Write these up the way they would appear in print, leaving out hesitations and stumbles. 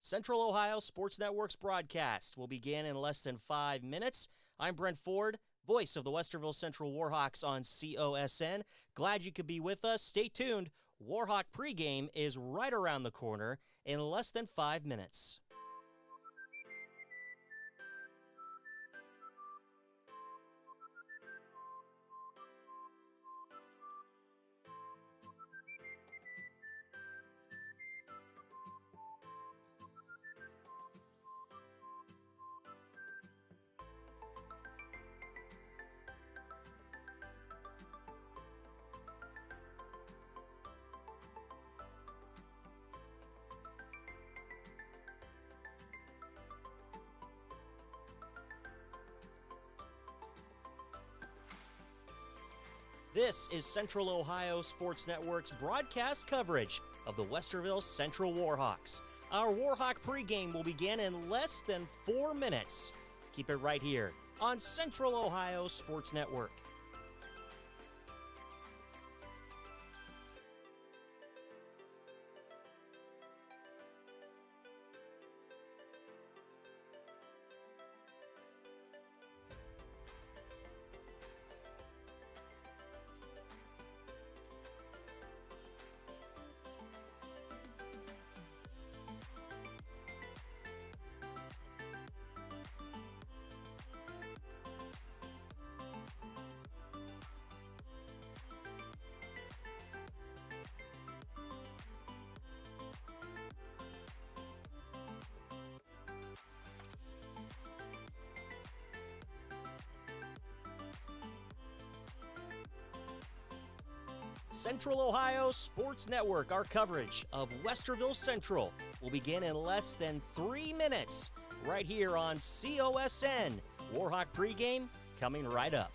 Central Ohio Sports Network's broadcast will begin in less than 5 minutes. I'm Brent Ford, voice of the Westerville Central Warhawks on COSN. Glad you could be with us. Stay tuned. Warhawk pregame is right around the corner in less than 5 minutes. This is Central Ohio Sports Network's broadcast coverage of the Westerville Central Warhawks. Our Warhawk pregame will begin in less than 4 minutes. Keep it right here on Central Ohio Sports Network. Central Ohio Sports Network, our coverage of Westerville Central will begin in less than 3 minutes right here on COSN. Warhawk pregame coming right up.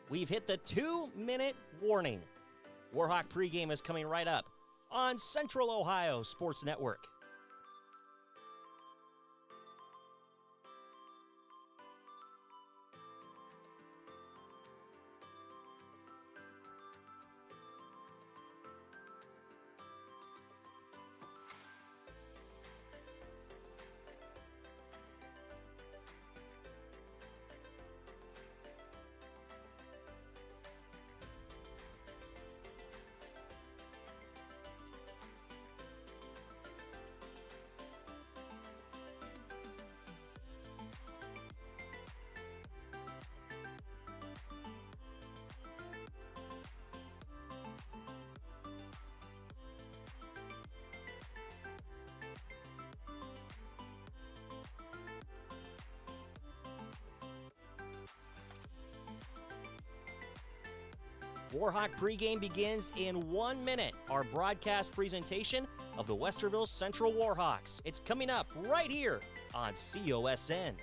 We've hit the 2-minute warning. Warhawk pregame is coming right up on Central Ohio Sports Network. Warhawk pregame begins in 1 minute. Our broadcast presentation of the Westerville Central Warhawks. It's coming up right here on COSN.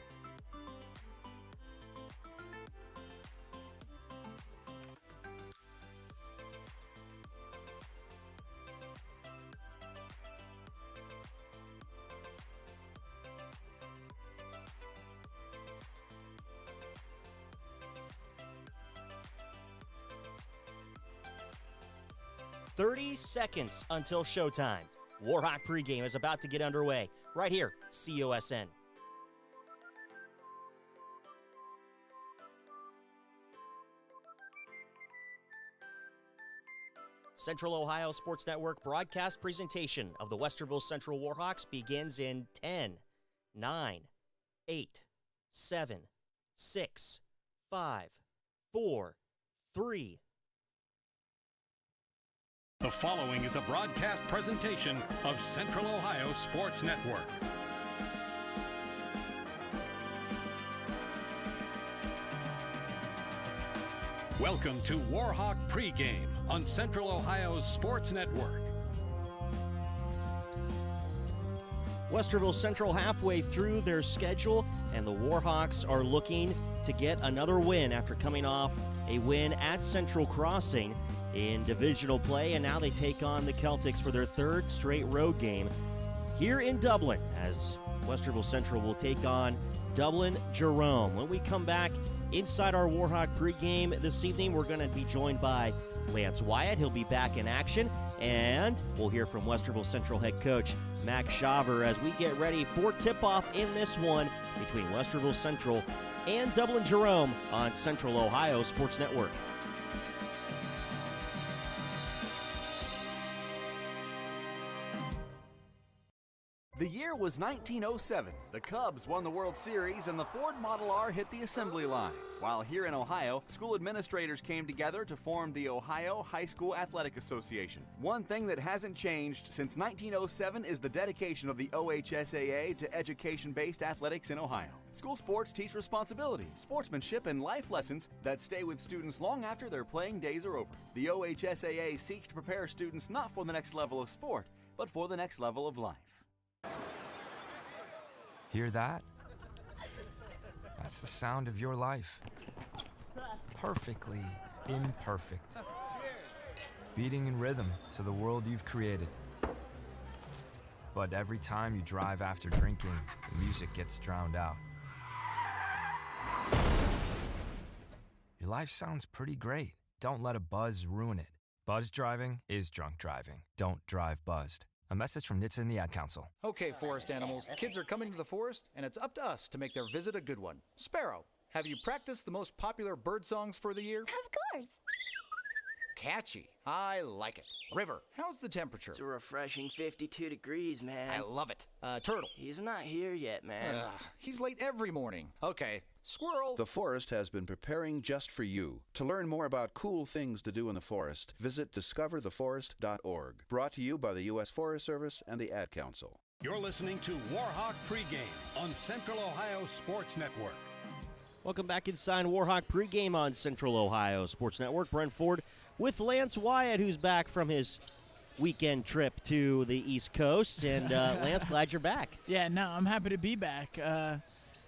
"30 seconds until showtime. Warhawk pregame is about to get underway right here, COSN. Central Ohio Sports Network broadcast presentation of the Westerville Central Warhawks begins in 10, 9, 8, 7, 6, 5, 4, 3, The following is a broadcast presentation of Central Ohio Sports Network. Welcome to Warhawk Pregame on Central Ohio's Sports Network. Westerville Central halfway through their schedule, and the Warhawks are looking to get another win after coming off a win at Central Crossing in divisional play, and now they take on the Celtics for their third straight road game here in Dublin, as Westerville Central will take on Dublin Jerome. When we come back inside our Warhawk pregame this evening, we're going to be joined by Lance Wyatt. He'll be back in action, and we'll hear from Westerville Central head coach Max Shaver as we get ready for tip-off in this one between Westerville Central and Dublin Jerome on Central Ohio Sports Network. The year was 1907. The Cubs won the World Series and the Ford Model R hit the assembly line. While here in Ohio, school administrators came together to form the Ohio High School Athletic Association. One thing that hasn't changed since 1907 is the dedication of the OHSAA to education-based athletics in Ohio. School sports teach responsibility, sportsmanship, and life lessons that stay with students long after their playing days are over. The OHSAA seeks to prepare students not for the next level of sport, but for the next level of life. Hear that? That's the sound of your life. Perfectly imperfect. Beating in rhythm to the world you've created. But every time you drive after drinking, the music gets drowned out. Your life sounds pretty great. Don't let a buzz ruin it. Buzz driving is drunk driving. Don't drive buzzed. A message from NHTSA and the Ad Council. Okay, forest animals, kids are coming to the forest, and it's up to us to make their visit a good one. Sparrow, have you practiced the most popular bird songs for the year? Of course. Catchy. I like it. River, how's the temperature? It's a refreshing 52 degrees, man. I love it. Turtle. He's not here yet, man. He's late every morning. Okay. Squirrel. The forest has been preparing just for you. To learn more about cool things to do in the forest, visit discovertheforest.org. Brought to you by the U.S. Forest Service and the Ad Council. You're listening to Warhawk Pregame on Central Ohio Sports Network. Welcome back inside Warhawk pregame on Central Ohio Sports Network. Brent Ford with Lance Wyatt, who's back from his weekend trip to the East Coast. And Lance, glad you're back. Yeah, no, I'm happy to be back.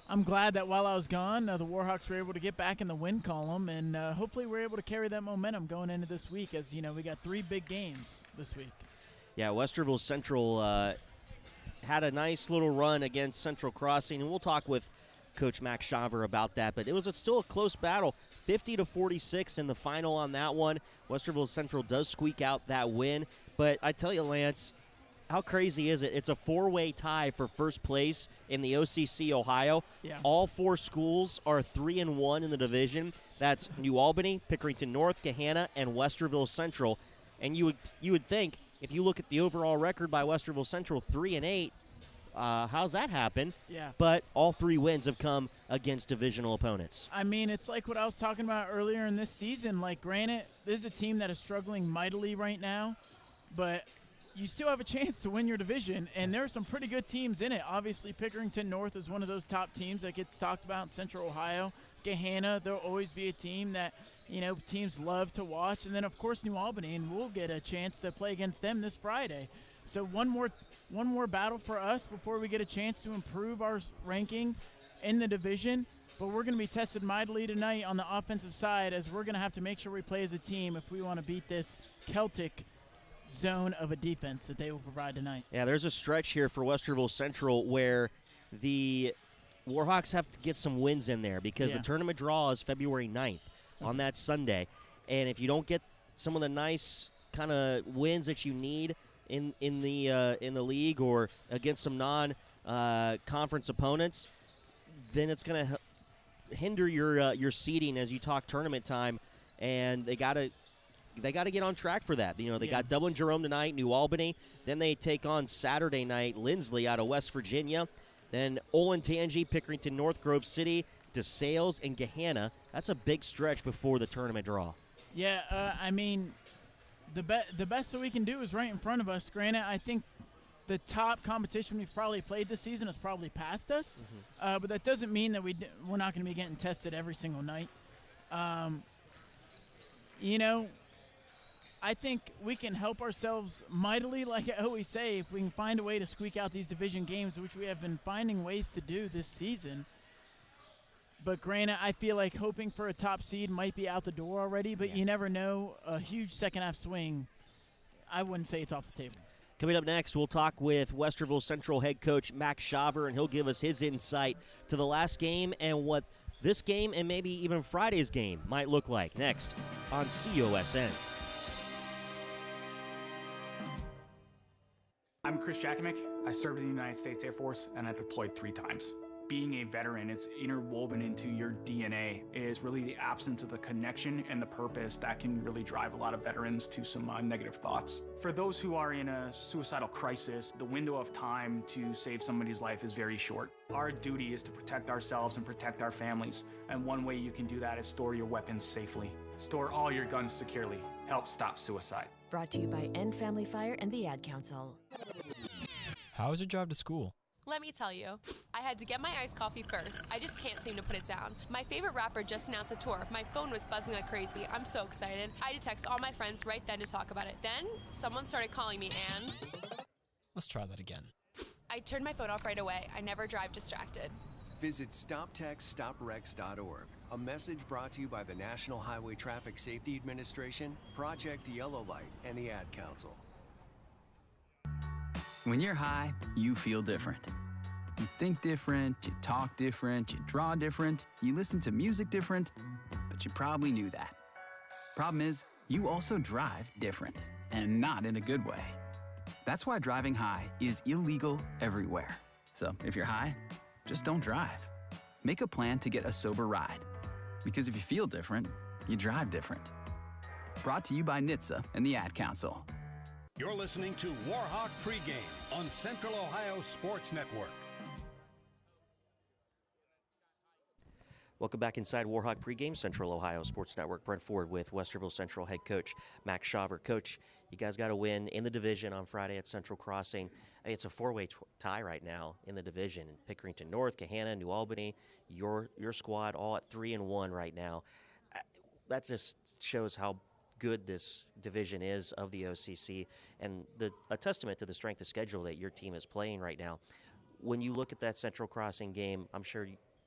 I'm glad that while I was gone, the Warhawks were able to get back in the win column, and hopefully we're able to carry that momentum going into this week, as, you know, we got 3 big games this week. Yeah, Westerville Central had a nice little run against Central Crossing, and we'll talk with Coach Max Shaver about that, but it was still a close battle, 50-46 in the final on that one. Westerville Central does squeak out that win, but I tell you, Lance, how crazy is it? It's a 4-way tie for first place in the OCC Ohio. Yeah. All 4 schools are 3-1 in the division. That's New Albany, Pickerington North, Gahanna, and Westerville Central. And you would think, if you look at the overall record by Westerville Central, 3-8, how's that happen? Yeah. But all 3 wins have come against divisional opponents. I mean, it's like what I was talking about earlier in this season. Like, granted, this is a team that is struggling mightily right now, but you still have a chance to win your division, and there are some pretty good teams in it. Obviously, Pickerington North is one of those top teams that gets talked about in Central Ohio. Gahanna, there'll always be a team that, you know, teams love to watch. And then, of course, New Albany, and we'll get a chance to play against them this Friday. So one more battle for us before we get a chance to improve our ranking in the division. But we're going to be tested mightily tonight on the offensive side, as we're going to have to make sure we play as a team if we want to beat this Celtic zone of a defense that they will provide tonight. Yeah, there's a stretch here for Westerville Central where the Warhawks have to get some wins in there, because the tournament draw is February 9th on that Sunday. And if you don't get some of the nice kind of wins that you need in the league or against some non-conference opponents, then it's going to hinder your seeding as you talk tournament time, and they got to get on track for that. You know, they got Dublin Jerome tonight, New Albany. Then they take on Saturday night Lindsley out of West Virginia. Then Olentangy, Pickerington North, Grove City, DeSales, and Gahanna. That's a big stretch before the tournament draw. Yeah, I mean, the best that we can do is right in front of us. Granted, I think the top competition we've probably played this season has probably passed us, but that doesn't mean that we're not going to be getting tested every single night. You know, I think we can help ourselves mightily, like I always say, if we can find a way to squeak out these division games, which we have been finding ways to do this season. But granted, I feel like hoping for a top seed might be out the door already, but you never know. A huge second-half swing, I wouldn't say it's off the table. Coming up next, we'll talk with Westerville Central head coach Max Shaver, and he'll give us his insight to the last game and what this game and maybe even Friday's game might look like. Next on COSN. I'm Chris Jakimick. I served in the United States Air Force, and I deployed 3 times. Being a veteran, it's interwoven into your DNA. It is really the absence of the connection and the purpose that can really drive a lot of veterans to some negative thoughts. For those who are in a suicidal crisis, the window of time to save somebody's life is very short. Our duty is to protect ourselves and protect our families, and one way you can do that is store your weapons safely. Store all your guns securely. Help stop suicide. Brought to you by End Family Fire and the Ad Council. How is your job to school? Let me tell you, I had to get my iced coffee first. I just can't seem to put it down. My favorite rapper just announced a tour. My phone was buzzing like crazy. I'm so excited. I had to text all my friends right then to talk about it. Then, someone started calling me and... Let's try that again. I turned my phone off right away. I never drive distracted. Visit StopTextStopWrecks.org. A message brought to you by the National Highway Traffic Safety Administration, Project Yellow Light, and the Ad Council. When you're high, you feel different. You think different, you talk different, you draw different, you listen to music different, but you probably knew that. Problem is, you also drive different, and not in a good way. That's why driving high is illegal everywhere. So if you're high, just don't drive. Make a plan to get a sober ride. Because if you feel different, you drive different. Brought to you by NHTSA and the Ad Council. You're listening to Warhawk Pregame on Central Ohio Sports Network. Welcome back inside Warhawk Pregame, Central Ohio Sports Network. Brent Ford with Westerville Central head coach Max Shaver. Coach, you guys got to win in the division on Friday at Central Crossing. It's a 4-way tie right now in the division. Pickerington North, Gahanna, New Albany, your squad all at 3-1 right now. That just shows how good this division is of the OCC, and a testament to the strength of schedule that your team is playing right now. When you look at that Central Crossing game, I'm sure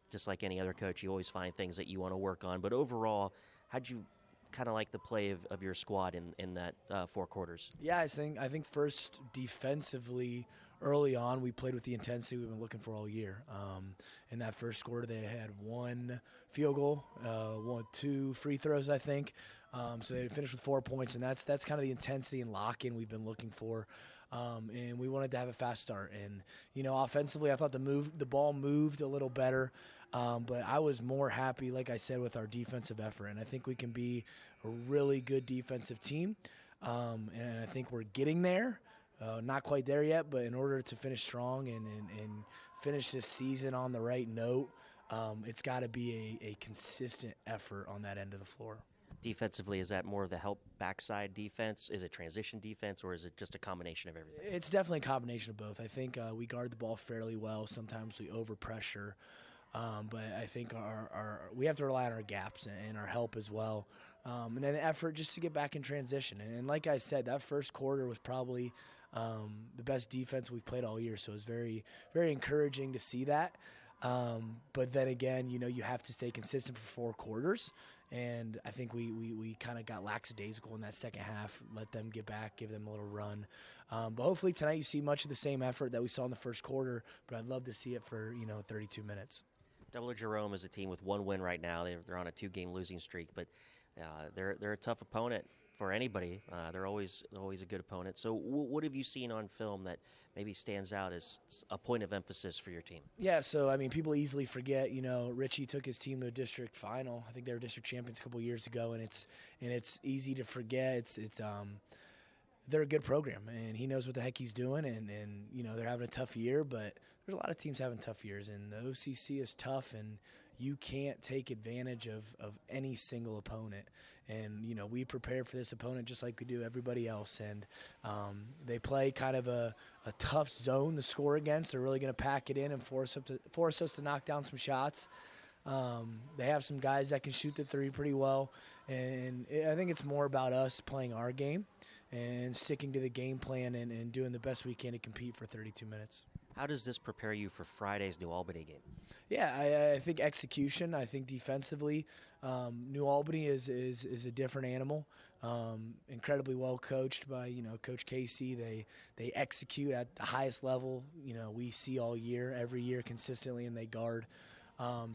just like any other coach, you always find things that you want to work on. But overall, how'd you kind of like the play of your squad in that 4 quarters? Yeah, I think first defensively early on we played with the intensity we've been looking for all year. In that first quarter they had 1 field goal, 2 free throws, I think. So they finished with 4 points, and that's kind of the intensity and lock-in we've been looking for. And we wanted to have a fast start. And, offensively, I thought the ball moved a little better. But I was more happy, like I said, with our defensive effort. And I think we can be a really good defensive team. And I think we're getting there. Not quite there yet, but in order to finish strong and finish this season on the right note, it's got to be a consistent effort on that end of the floor. Defensively, is that more of the help backside defense? Is it transition defense, or is it just a combination of everything? It's definitely a combination of both. I think we guard the ball fairly well. Sometimes we overpressure. But I think we have to rely on our gaps and our help as well. And then the effort just to get back in transition. And like I said, that first quarter was probably the best defense we've played all year. So it was very, very encouraging to see that. But then again, you have to stay consistent for 4 quarters. And I think we kind of got lackadaisical in that second half, let them get back, give them a little run. But hopefully tonight you see much of the same effort that we saw in the first quarter, but I'd love to see it for, 32 minutes. Dublin Jerome is a team with 1 win right now. They're on a 2-game losing streak, but they're a tough opponent for anybody. They're always a good opponent. So what have you seen on film that maybe stands out as a point of emphasis for your team? Yeah, so, people easily forget, Richie took his team to a district final. I think they were district champions a couple years ago, and it's easy to forget. They're a good program, and he knows what the heck he's doing, and they're having a tough year, but there's a lot of teams having tough years, and the OCC is tough, and, you can't take advantage of any single opponent. And, we prepare for this opponent just like we do everybody else. And they play kind of a tough zone to score against. They're really going to pack it in and force us to knock down some shots. They have some guys that can shoot the three pretty well. And I think it's more about us playing our game and sticking to the game plan and doing the best we can to compete for 32 minutes. How does this prepare you for Friday's New Albany game? Yeah, I think execution. I think defensively, New Albany is a different animal. Incredibly well coached by Coach Casey. They execute at the highest level we see all year, every year consistently, and they guard.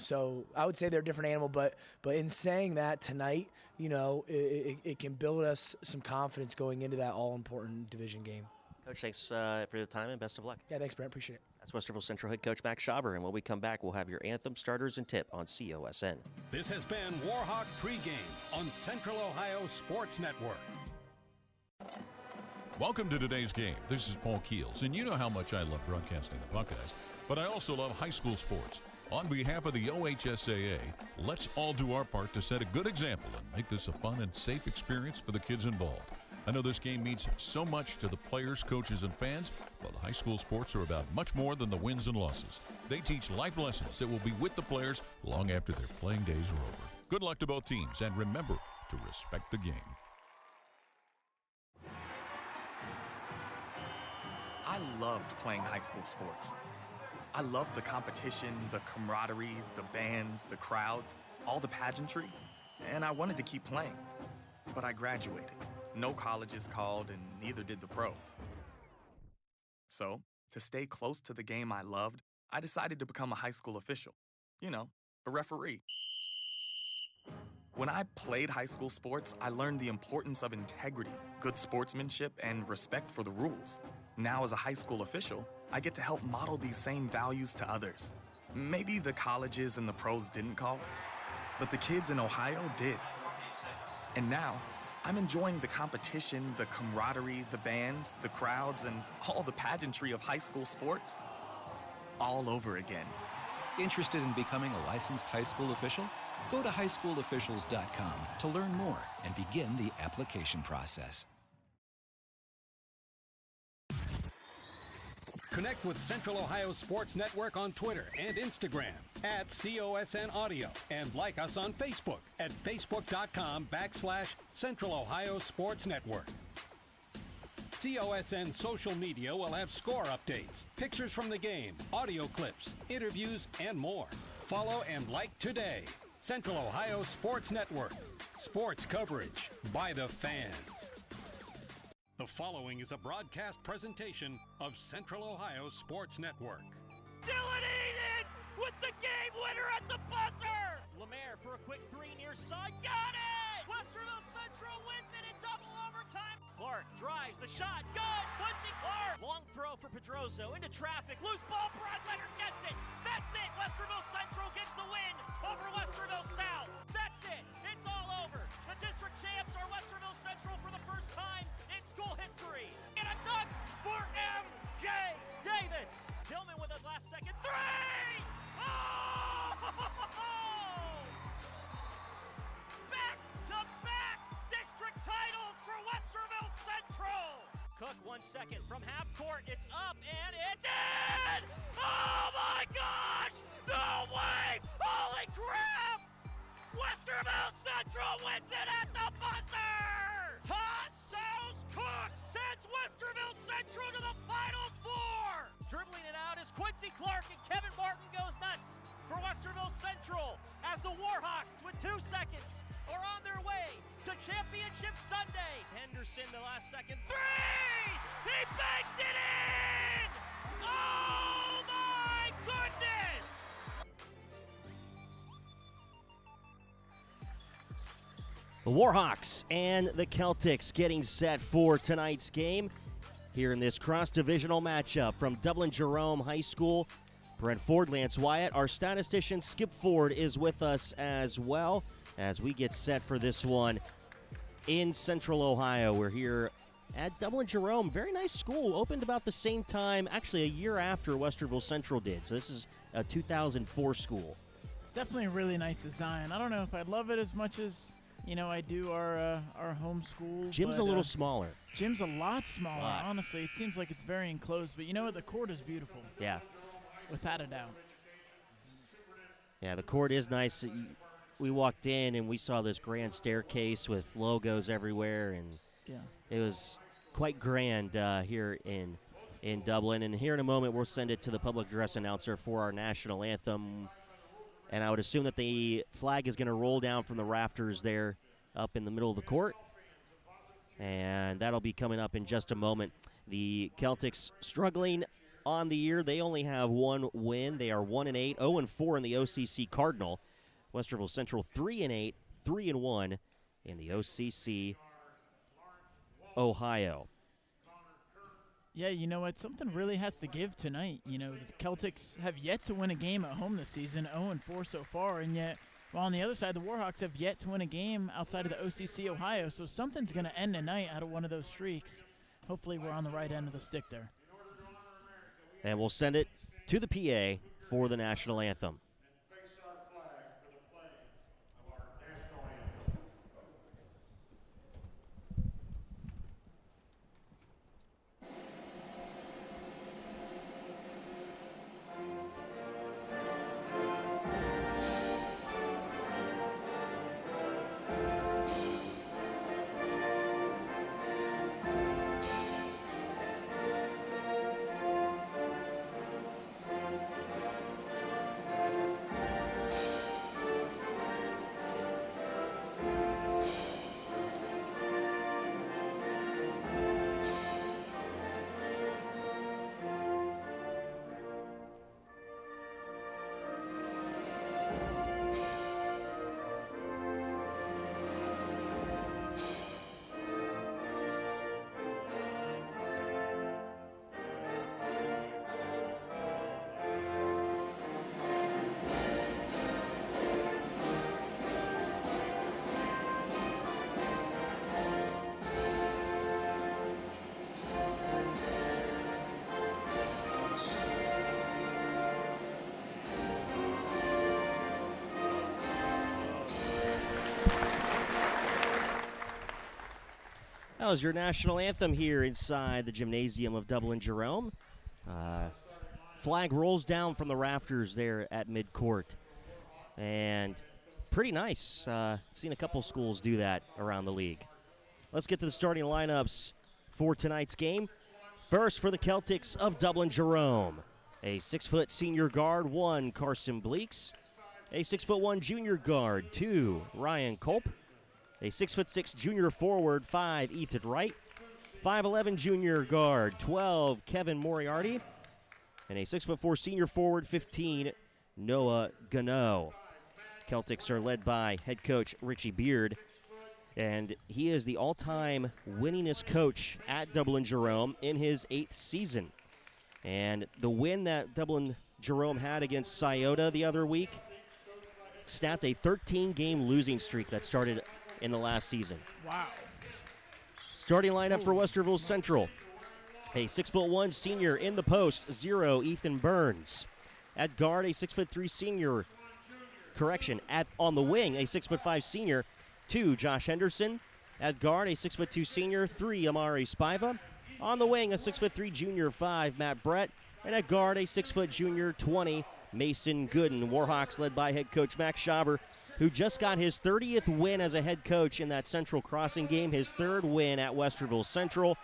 So I would say they're a different animal, but in saying that tonight, it can build us some confidence going into that all-important division game. Coach, thanks for your time and best of luck. Yeah, thanks, Brent. Appreciate it. That's Westerville Central head coach Max Schauber, and when we come back, we'll have your anthem, starters, and tip on COSN. This has been Warhawk Pregame on Central Ohio Sports Network. Welcome to today's game. This is Paul Keels, and you know how much I love broadcasting the Buckeyes, but I also love high school sports. On behalf of the OHSAA, let's all do our part to set a good example and make this a fun and safe experience for the kids involved. I know this game means so much to the players, coaches, and fans, but high school sports are about much more than the wins and losses. They teach life lessons that will be with the players long after their playing days are over. Good luck to both teams, and remember to respect the game. I loved playing high school sports. I loved the competition, the camaraderie, the bands, the crowds, all the pageantry, and I wanted to keep playing. But I graduated. No colleges called, and neither did the pros. So, to stay close to the game I loved, I decided to become a high school official. A referee. When I played high school sports, I learned the importance of integrity, good sportsmanship, and respect for the rules. Now, as a high school official, I get to help model these same values to others. Maybe the colleges and the pros didn't call, but the kids in Ohio did. And now, I'm enjoying the competition, the camaraderie, the bands, the crowds, and all the pageantry of high school sports all over again. Interested in becoming a licensed high school official? Go to highschoolofficials.com to learn more and begin the application process. Connect with Central Ohio Sports Network on Twitter and Instagram at COSN Audio, and like us on Facebook at facebook.com/Central Ohio Sports Network. COSN social media will have score updates, pictures from the game, audio clips, interviews, and more. Follow and like today. Central Ohio Sports Network. Sports coverage by the fans. The following is a broadcast presentation of Central Ohio Sports Network. Dylan Edens with the game winner at the buzzer! Lemaire for a quick three near side. Got it! Westerville Central wins it in double overtime. Clark drives the shot. Good! Quincy Clark! Long throw for Pedroso into traffic. Loose ball. Brad Leonard gets it. That's it! Westerville Central gets the win over Westerville South. That's it! It's all over. The district champs are Westerville Central for the first time in school history. And a dunk for M.J. Davis. Tillman with a last second three! Oh! Back-to-back district titles for Westerville Central. Cook 1 second from half court. It's up and it's in! Oh my gosh! No way! Holy crap! Westerville Central wins it at the buzzer! Tassos Cook sends Westerville Central to the Final Four! Dribbling it out is Quincy Clark, and Kevin Martin goes nuts for Westerville Central as the Warhawks, with 2 seconds, are on their way to Championship Sunday. Henderson, the last second three! He banked it in! Oh my goodness! The Warhawks and the Celtics getting set for tonight's game here in this cross-divisional matchup from Dublin Jerome High School. Brent Ford, Lance Wyatt, our statistician Skip Ford is with us as well as we get set for this one in Central Ohio. We're here at Dublin Jerome. Very nice school. Opened about the same time, actually a year after Westerville Central did. So this is a 2004 school. It's definitely a really nice design. I don't know if I'd love it as much as, I do our homeschool. Gym's a little smaller. Gym's a lot smaller, honestly. It seems like it's very enclosed, but you know what? The court is beautiful. Yeah. Without a doubt. Yeah, the court is nice. We walked in and we saw this grand staircase with logos everywhere, and it was quite grand here in Dublin. And here in a moment, we'll send it to the public address announcer for our national anthem. And I would assume that the flag is going to roll down from the rafters there up in the middle of the court. And that'll be coming up in just a moment. The Celtics struggling on the year. They only have one win. They are 1-8, 0-4 in the OCC Cardinal. Westerville Central 3-8, 3-1 in the OCC Ohio. Yeah, you know what? Something really has to give tonight. The Celtics have yet to win a game at home this season, 0-4 so far, and yet, while on the other side, the Warhawks have yet to win a game outside of the OCC Ohio, so something's going to end tonight out of one of those streaks. Hopefully we're on the right end of the stick there. And we'll send it to the PA for the national anthem. That was your national anthem here inside the gymnasium of Dublin Jerome. Flag rolls down from the rafters there at midcourt. And pretty nice. Seen a couple schools do that around the league. Let's get to the starting lineups for tonight's game. First for the Celtics of Dublin Jerome. A 6-foot senior guard, 1, Carson Bleeks. A 6'1" junior guard, 2, Ryan Culp. A 6'6" junior forward, 5, Ethan Wright. 5'11" junior guard, 12, Kevin Moriarty. And a 6'4" senior forward, 15, Noah Gano. Celtics are led by head coach Richie Beard, and he is the all-time winningest coach at Dublin Jerome in his 8th season. And the win that Dublin Jerome had against Scioto the other week snapped a 13-game losing streak that started in the last season. Wow. Starting lineup for Westerville Central. A 6'1" senior in the post, 0, Ethan Burns. At guard, a 6'3" senior, on the wing, a 6'5" senior, 2, Josh Henderson. At guard, a 6'2" senior, 3, Amari Spiva. On the wing, a 6'3" junior, 5, Matt Brett. And at guard, a 6' junior, 20, Mason Gooden. Warhawks led by head coach Max Shaver, who just got his 30th win as a head coach in that Central Crossing game, his 3rd win at Westerville Central.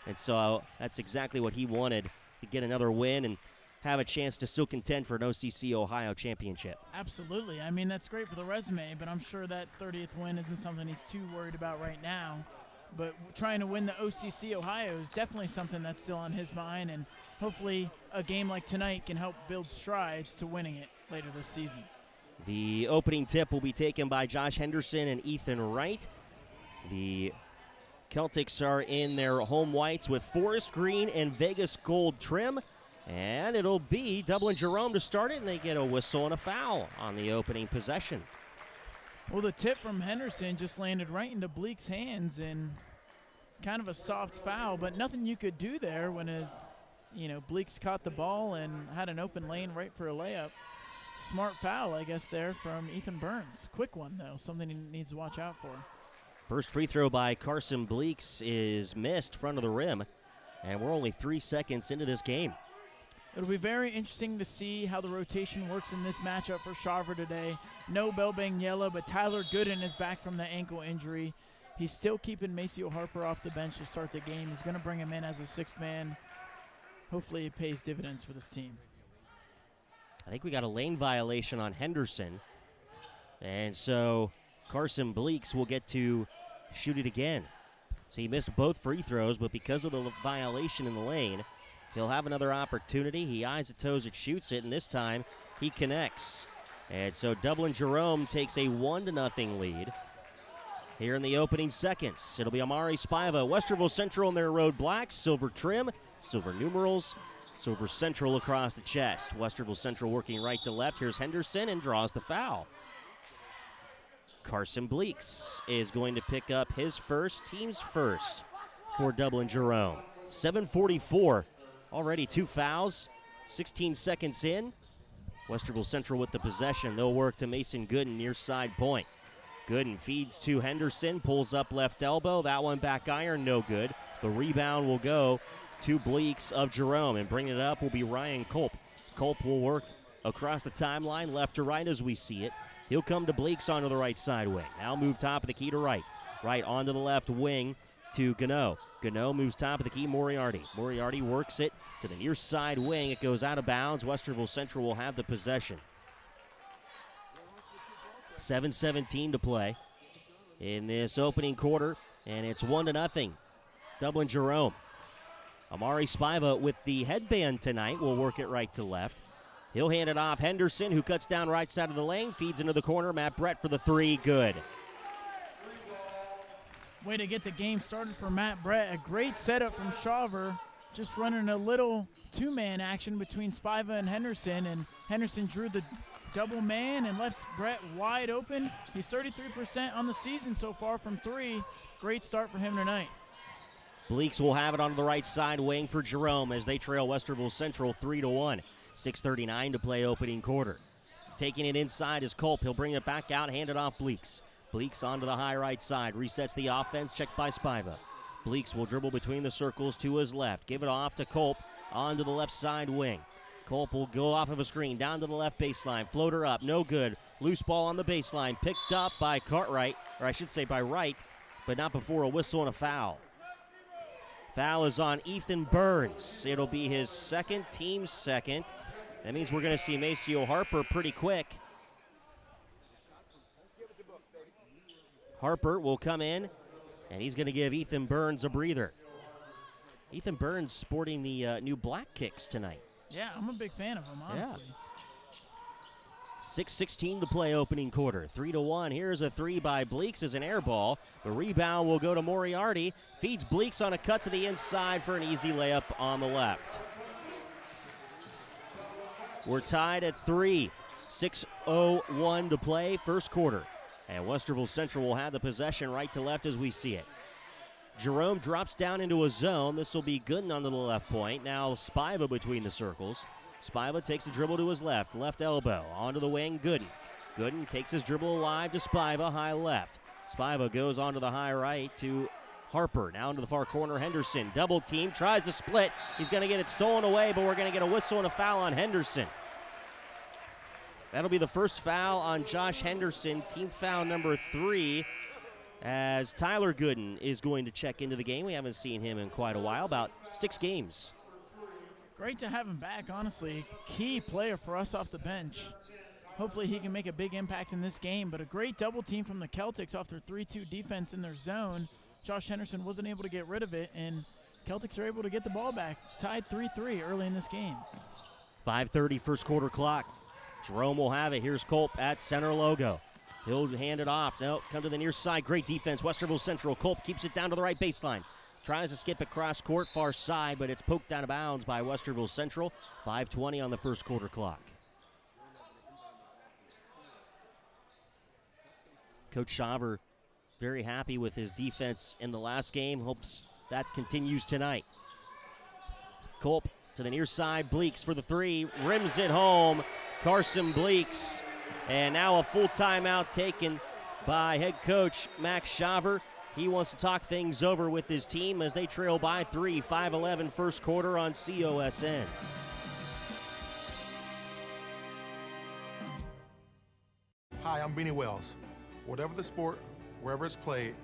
And so that's exactly what he wanted, to get another win and have a chance to still contend for an OCC Ohio championship. Absolutely. I mean, that's great for the resume, but I'm sure that 30th win isn't something he's too worried about right now. But trying to win the OCC Ohio is definitely something that's still on his mind, and hopefully a game like tonight can help build strides to winning it later this season. The opening tip will be taken by Josh Henderson and Ethan Wright. The Celtics are in their home whites with forest green and Vegas gold trim. And it'll be Dublin Jerome to start it, and they get a whistle and a foul on the opening possession. Well, the tip from Henderson just landed right into Bleek's hands, and kind of a soft foul, but nothing you could do there when Bleeks caught the ball and had an open lane right for a layup. Smart foul, I guess, there from Ethan Burns. Quick one, though, something he needs to watch out for. First free throw by Carson Bleeks is missed front of the rim, and we're only 3 seconds into this game. It'll be very interesting to see how the rotation works in this matchup for Shaver today. No Belbang Yella, but Tyler Gooden is back from the ankle injury. He's still keeping Maceo Harper off the bench to start the game. He's going to bring him in as a sixth man. Hopefully it pays dividends for this team. I think we got a lane violation on Henderson, and so Carson Bleeks will get to shoot it again. So he missed both free throws, but because of the violation in the lane, he'll have another opportunity. He eyes it, toes it, shoots it, and this time he connects. And so Dublin Jerome takes a 1-0 lead here in the opening seconds. It'll be Amari Spiva, Westerville Central in their road blacks, silver trim, silver numerals, silver central across the chest. Westerville Central working right to left. Here's Henderson and draws the foul. Carson Bleeks is going to pick up his first, team's first for Dublin Jerome. 7:44, already 2 fouls, 16 seconds in. Westerville Central with the possession. They'll work to Mason Gooden near side point. Gooden feeds to Henderson, pulls up left elbow. That one back iron, no good. The rebound will go to Bleeks of Jerome, and bringing it up will be Ryan Culp. Culp will work across the timeline, left to right as we see it. He'll come to Bleeks onto the right side wing. Now move top of the key to right. Right onto the left wing to Gano. Gano moves top of the key, Moriarty. Moriarty works it to the near side wing. It goes out of bounds. Westerville Central will have the possession. 7:17 to play in this opening quarter, and it's 1-0. Dublin Jerome. Amari Spiva with the headband tonight will work it right to left. He'll hand it off Henderson, who cuts down right side of the lane, feeds into the corner. Matt Brett for the three, good. Way to get the game started for Matt Brett. A great setup from Shaver, just running a little two-man action between Spiva and Henderson drew the double man and left Brett wide open. He's 33% on the season so far from three. Great start for him tonight. Bleeks will have it on the right side wing for Jerome as they trail Westerville Central 3-1. 6:39 to play opening quarter. Taking it inside is Culp. He'll bring it back out, hand it off Bleeks. Bleeks onto the high right side, resets the offense, checked by Spiva. Bleeks will dribble between the circles to his left, give it off to Culp onto the left side wing. Culp will go off of a screen, down to the left baseline, floater up, no good. Loose ball on the baseline, picked up by Cartwright, or I should say by Wright, but not before a whistle and a foul. Foul is on Ethan Burns. It'll be his second, team second. That means we're going to see Maceo Harper pretty quick. Harper will come in, and he's going to give Ethan Burns a breather. Ethan Burns sporting the new black kicks tonight. Yeah, I'm a big fan of him, honestly. Yeah. 6:16 to play opening quarter. 3-1. Here's a three by Bleeks as an air ball. The rebound will go to Moriarty. Feeds Bleeks on a cut to the inside for an easy layup on the left. We're tied at 3. 6:01 to play, first quarter. And Westerville Central will have the possession right to left as we see it. Jerome drops down into a zone. This will be Gooden onto the left point. Now Spiva between the circles. Spiva takes a dribble to his left elbow, onto the wing, Gooden. Gooden takes his dribble alive to Spiva, high left. Spiva goes onto the high right to Harper, now into the far corner, Henderson. Double team, tries to split. He's going to get it stolen away, but we're going to get a whistle and a foul on Henderson. That'll be the first foul on Josh Henderson, team foul number 3, as Tyler Gooden is going to check into the game. We haven't seen him in quite a while, about 6 games. Great to have him back, honestly. Key player for us off the bench. Hopefully he can make a big impact in this game, but a great double team from the Celtics off their 3-2 defense in their zone. Josh Henderson wasn't able to get rid of it, and Celtics are able to get the ball back. Tied 3-3 early in this game. 5:30 first quarter clock. Jerome will have it. Here's Culp at center logo. He'll hand it off. No, come to the near side. Great defense. Westerville Central. Culp keeps it down to the right baseline. Tries to skip across court, far side, but it's poked out of bounds by Westerville Central. 5:20 on the first quarter clock. Coach Shaver very happy with his defense in the last game. Hopes that continues tonight. Culp to the near side. Bleeks for the three. Rims it home. Carson Bleeks. And now a full timeout taken by head coach Max Shaver. He wants to talk things over with his team as they trail by 3, 5-11 first quarter on COSN. Hi, I'm Beanie Wells. Whatever the sport, wherever it's played,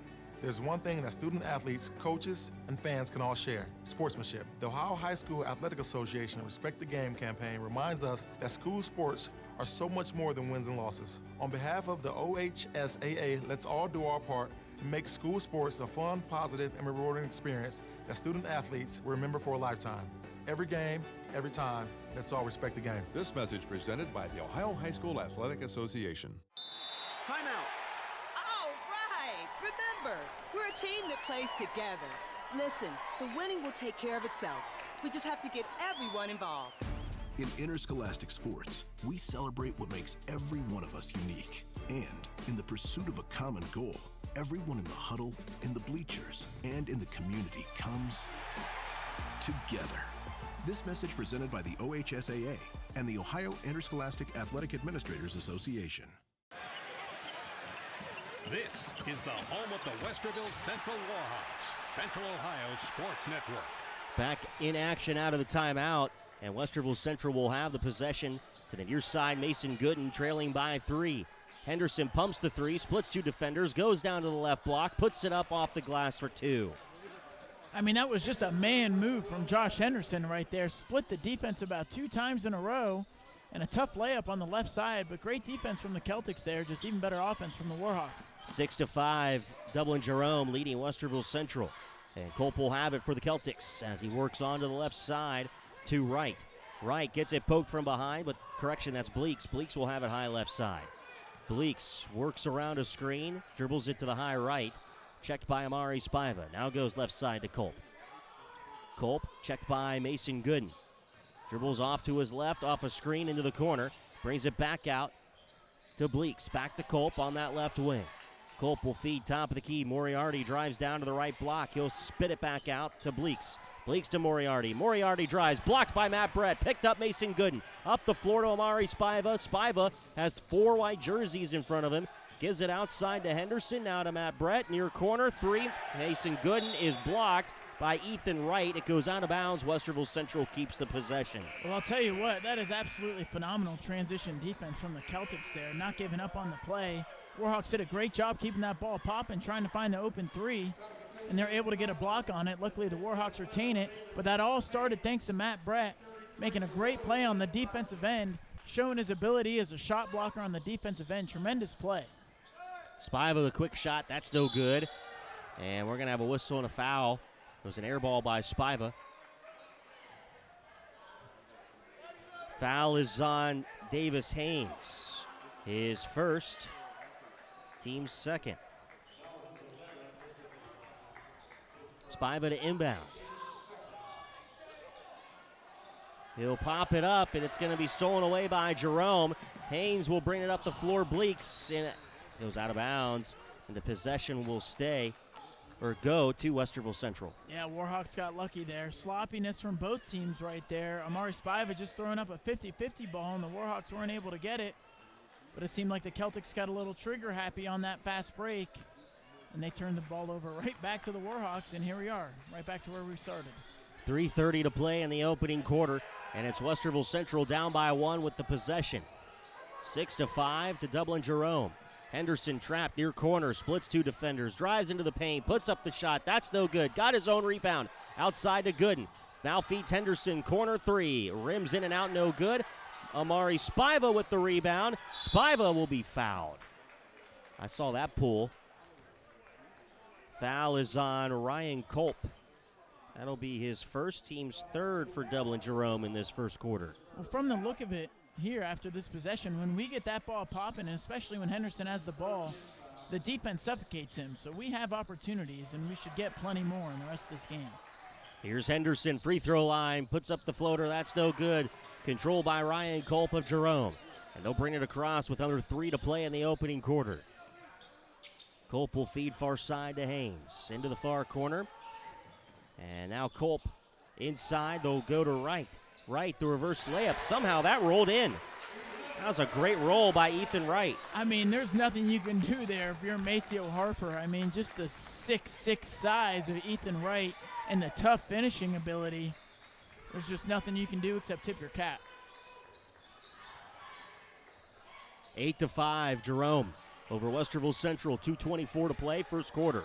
there's one thing that student athletes, coaches, and fans can all share: sportsmanship. The Ohio High School Athletic Association Respect the Game campaign reminds us that school sports are so much more than wins and losses. On behalf of the OHSAA, let's all do our part to make school sports a fun, positive, and rewarding experience that student athletes will remember for a lifetime. Every game, every time, let's all respect the game. This message presented by the Ohio High School Athletic Association. Timeout. All right. Remember, we're a team that plays together. Listen, the winning will take care of itself. We just have to get everyone involved. In interscholastic sports, we celebrate what makes every one of us unique. And in the pursuit of a common goal, everyone in the huddle, in the bleachers, and in the community comes together. This message presented by the OHSAA and the Ohio Interscholastic Athletic Administrators Association. This is the home of the Westerville Central Warhawks, Central Ohio Sports Network. Back in action out of the timeout, and Westerville Central will have the possession to the near side. Mason Gooden trailing by 3. Henderson pumps the 3, splits 2 defenders, goes down to the left block, puts it up off the glass for 2. I mean, that was just a man move from Josh Henderson right there. Split the defense about 2 times in a row, and a tough layup on the left side, but great defense from the Celtics there, just even better offense from the Warhawks. 6-5, Dublin Jerome leading Westerville Central. And Culp will have it for the Celtics as he works onto the left side to Wright. Wright gets it poked from behind, but correction, that's Bleeks. Bleeks will have it high left side. Bleeks works around a screen, dribbles it to the high right. Checked by Amari Spiva. Now goes left side to Culp. Culp checked by Mason Gooden. Dribbles off to his left, off a screen into the corner. Brings it back out to Bleeks. Back to Culp on that left wing. Culp will feed top of the key. Moriarty drives down to the right block. He'll spit it back out to Bleeks. Bleeks to Moriarty. Moriarty drives. Blocked by Matt Brett. Picked up Mason Gooden. Up the floor to Amari Spiva. Spiva has 4 white jerseys in front of him. Gives it outside to Henderson. Now to Matt Brett. Near corner. 3. Mason Gooden is blocked by Ethan Wright. It goes out of bounds. Westerville Central keeps the possession. Well, I'll tell you what, that is absolutely phenomenal transition defense from the Celtics there, not giving up on the play. Warhawks did a great job keeping that ball popping, trying to find the open 3, and they're able to get a block on it. Luckily, the Warhawks retain it, but that all started thanks to Matt Brett making a great play on the defensive end, showing his ability as a shot blocker on the defensive end. Tremendous play. Spiva with a quick shot. That's no good. And we're going to have a whistle and a foul. It was an air ball by Spiva. Foul is on Davis Haynes. His first, team's second. Spiva to inbound. He'll pop it up, and it's going to be stolen away by Jerome. Haynes will bring it up the floor. Bleeks, and it goes out of bounds, and the possession will stay or go to Westerville Central. Yeah, Warhawks got lucky there. Sloppiness from both teams right there. Amari Spiva just throwing up a 50-50 ball, and the Warhawks weren't able to get it. But it seemed like the Celtics got a little trigger happy on that fast break, and they turned the ball over right back to the Warhawks, and here we are, right back to where we started. 3:30 to play in the opening quarter, and it's Westerville Central down by 1 with the possession. 6-5 to Dublin Jerome. Henderson trapped near corner, splits 2 defenders, drives into the paint, puts up the shot. That's no good. Got his own rebound. Outside to Gooden. Now feeds Henderson, corner 3. Rims in and out, no good. Amari Spiva with the rebound. Spiva will be fouled. I saw that pull. Foul is on Ryan Culp. That'll be his first, team's third for Dublin Jerome in this first quarter. Well, from the look of it, here after this possession, when we get that ball popping, and especially when Henderson has the ball, the defense suffocates him. So we have opportunities, and we should get plenty more in the rest of this game. Here's Henderson, free throw line, puts up the floater. That's no good. Controlled by Ryan Culp of Jerome. And they'll bring it across with under 3 to play in the opening quarter. Culp will feed far side to Haynes. Into the far corner. And now Culp inside. They'll go to Wright. Wright, the reverse layup. Somehow that rolled in. That was a great roll by Ethan Wright. I mean, there's nothing you can do there if you're Maceo Harper. I mean, just the 6'6" size of Ethan Wright and the tough finishing ability. There's just nothing you can do except tip your cap. 8-5, Jerome over Westerville Central. 2:24 to play, first quarter.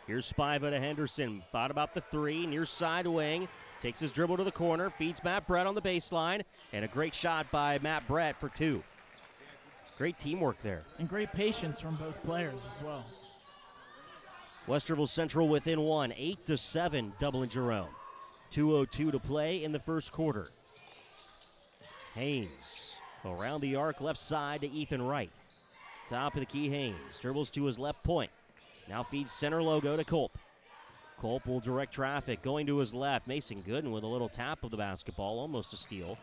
Here's Spiva to Henderson. Thought about the three, near side wing. Takes his dribble to the corner, feeds Matt Brett on the baseline, and a great shot by Matt Brett for 2. Great teamwork there. And great patience from both players as well. Westerville Central within 1, 8-7, Dublin Jerome. 2:02 to play in the first quarter. Haynes around the arc, left side to Ethan Wright. Top of the key, Haynes dribbles to his left point. Now feeds center logo to Culp. Culp will direct traffic, going to his left. Mason Gooden with a little tap of the basketball, almost a steal.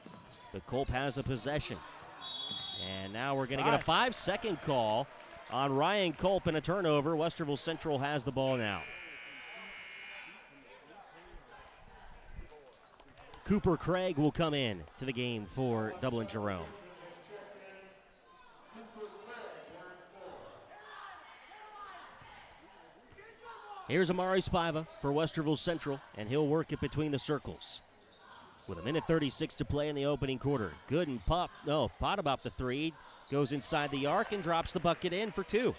But Culp has the possession. And now we're going to get a 5-second call on Ryan Culp and a turnover. Westerville Central has the ball now. Cooper Craig will come in to the game for Dublin Jerome. Here's Amari Spiva for Westerville Central, and he'll work it between the circles. With 1:36 to play in the opening quarter. Gooden pot about the three, goes inside the arc and drops the bucket in for 2.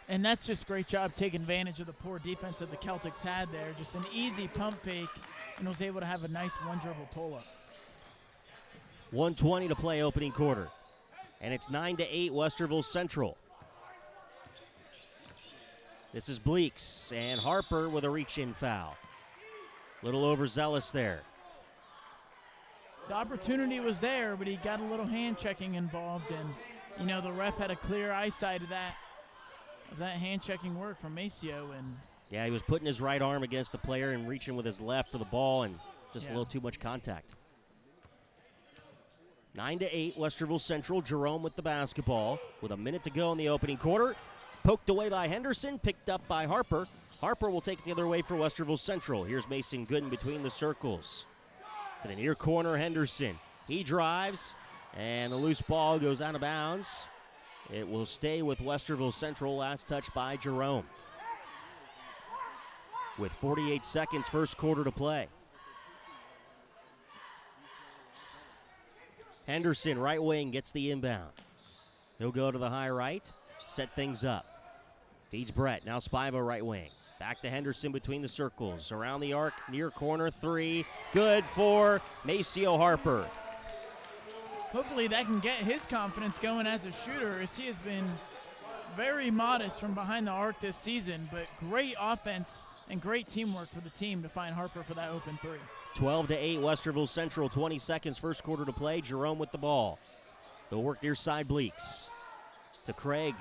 And that's just great job taking advantage of the poor defense that the Celtics had there. Just an easy pump fake, and was able to have a nice one-dribble pull-up. 1:20 to play opening quarter. And it's 9-8 Westerville Central. This is Bleeks, and Harper with a reach-in foul. Little overzealous there. The opportunity was there, but he got a little hand-checking involved, and, you know, the ref had a clear eyesight of that hand-checking work from Maceo. And yeah, he was putting his right arm against the player and reaching with his left for the ball, and just a little too much contact. 9-8, Westerville Central. Jerome with the basketball with a minute to go in the opening quarter. Poked away by Henderson, picked up by Harper. Harper will take it the other way for Westerville Central. Here's Mason Gooden between the circles. To the near corner, Henderson. He drives, and the loose ball goes out of bounds. It will stay with Westerville Central. Last touch by Jerome. With 48 seconds, first quarter to play. Henderson, right wing, gets the inbound. He'll go to the high right, set things up. Feeds Brett, now Spiva right wing. Back to Henderson between the circles. Around the arc, near corner, 3. Good for Maceo Harper. Hopefully that can get his confidence going as a shooter, as he has been very modest from behind the arc this season, but great offense and great teamwork for the team to find Harper for that open 3. 12-8, Westerville Central, 20 seconds, first quarter to play. Jerome with the ball. They'll work near side Bleeks. To Craig,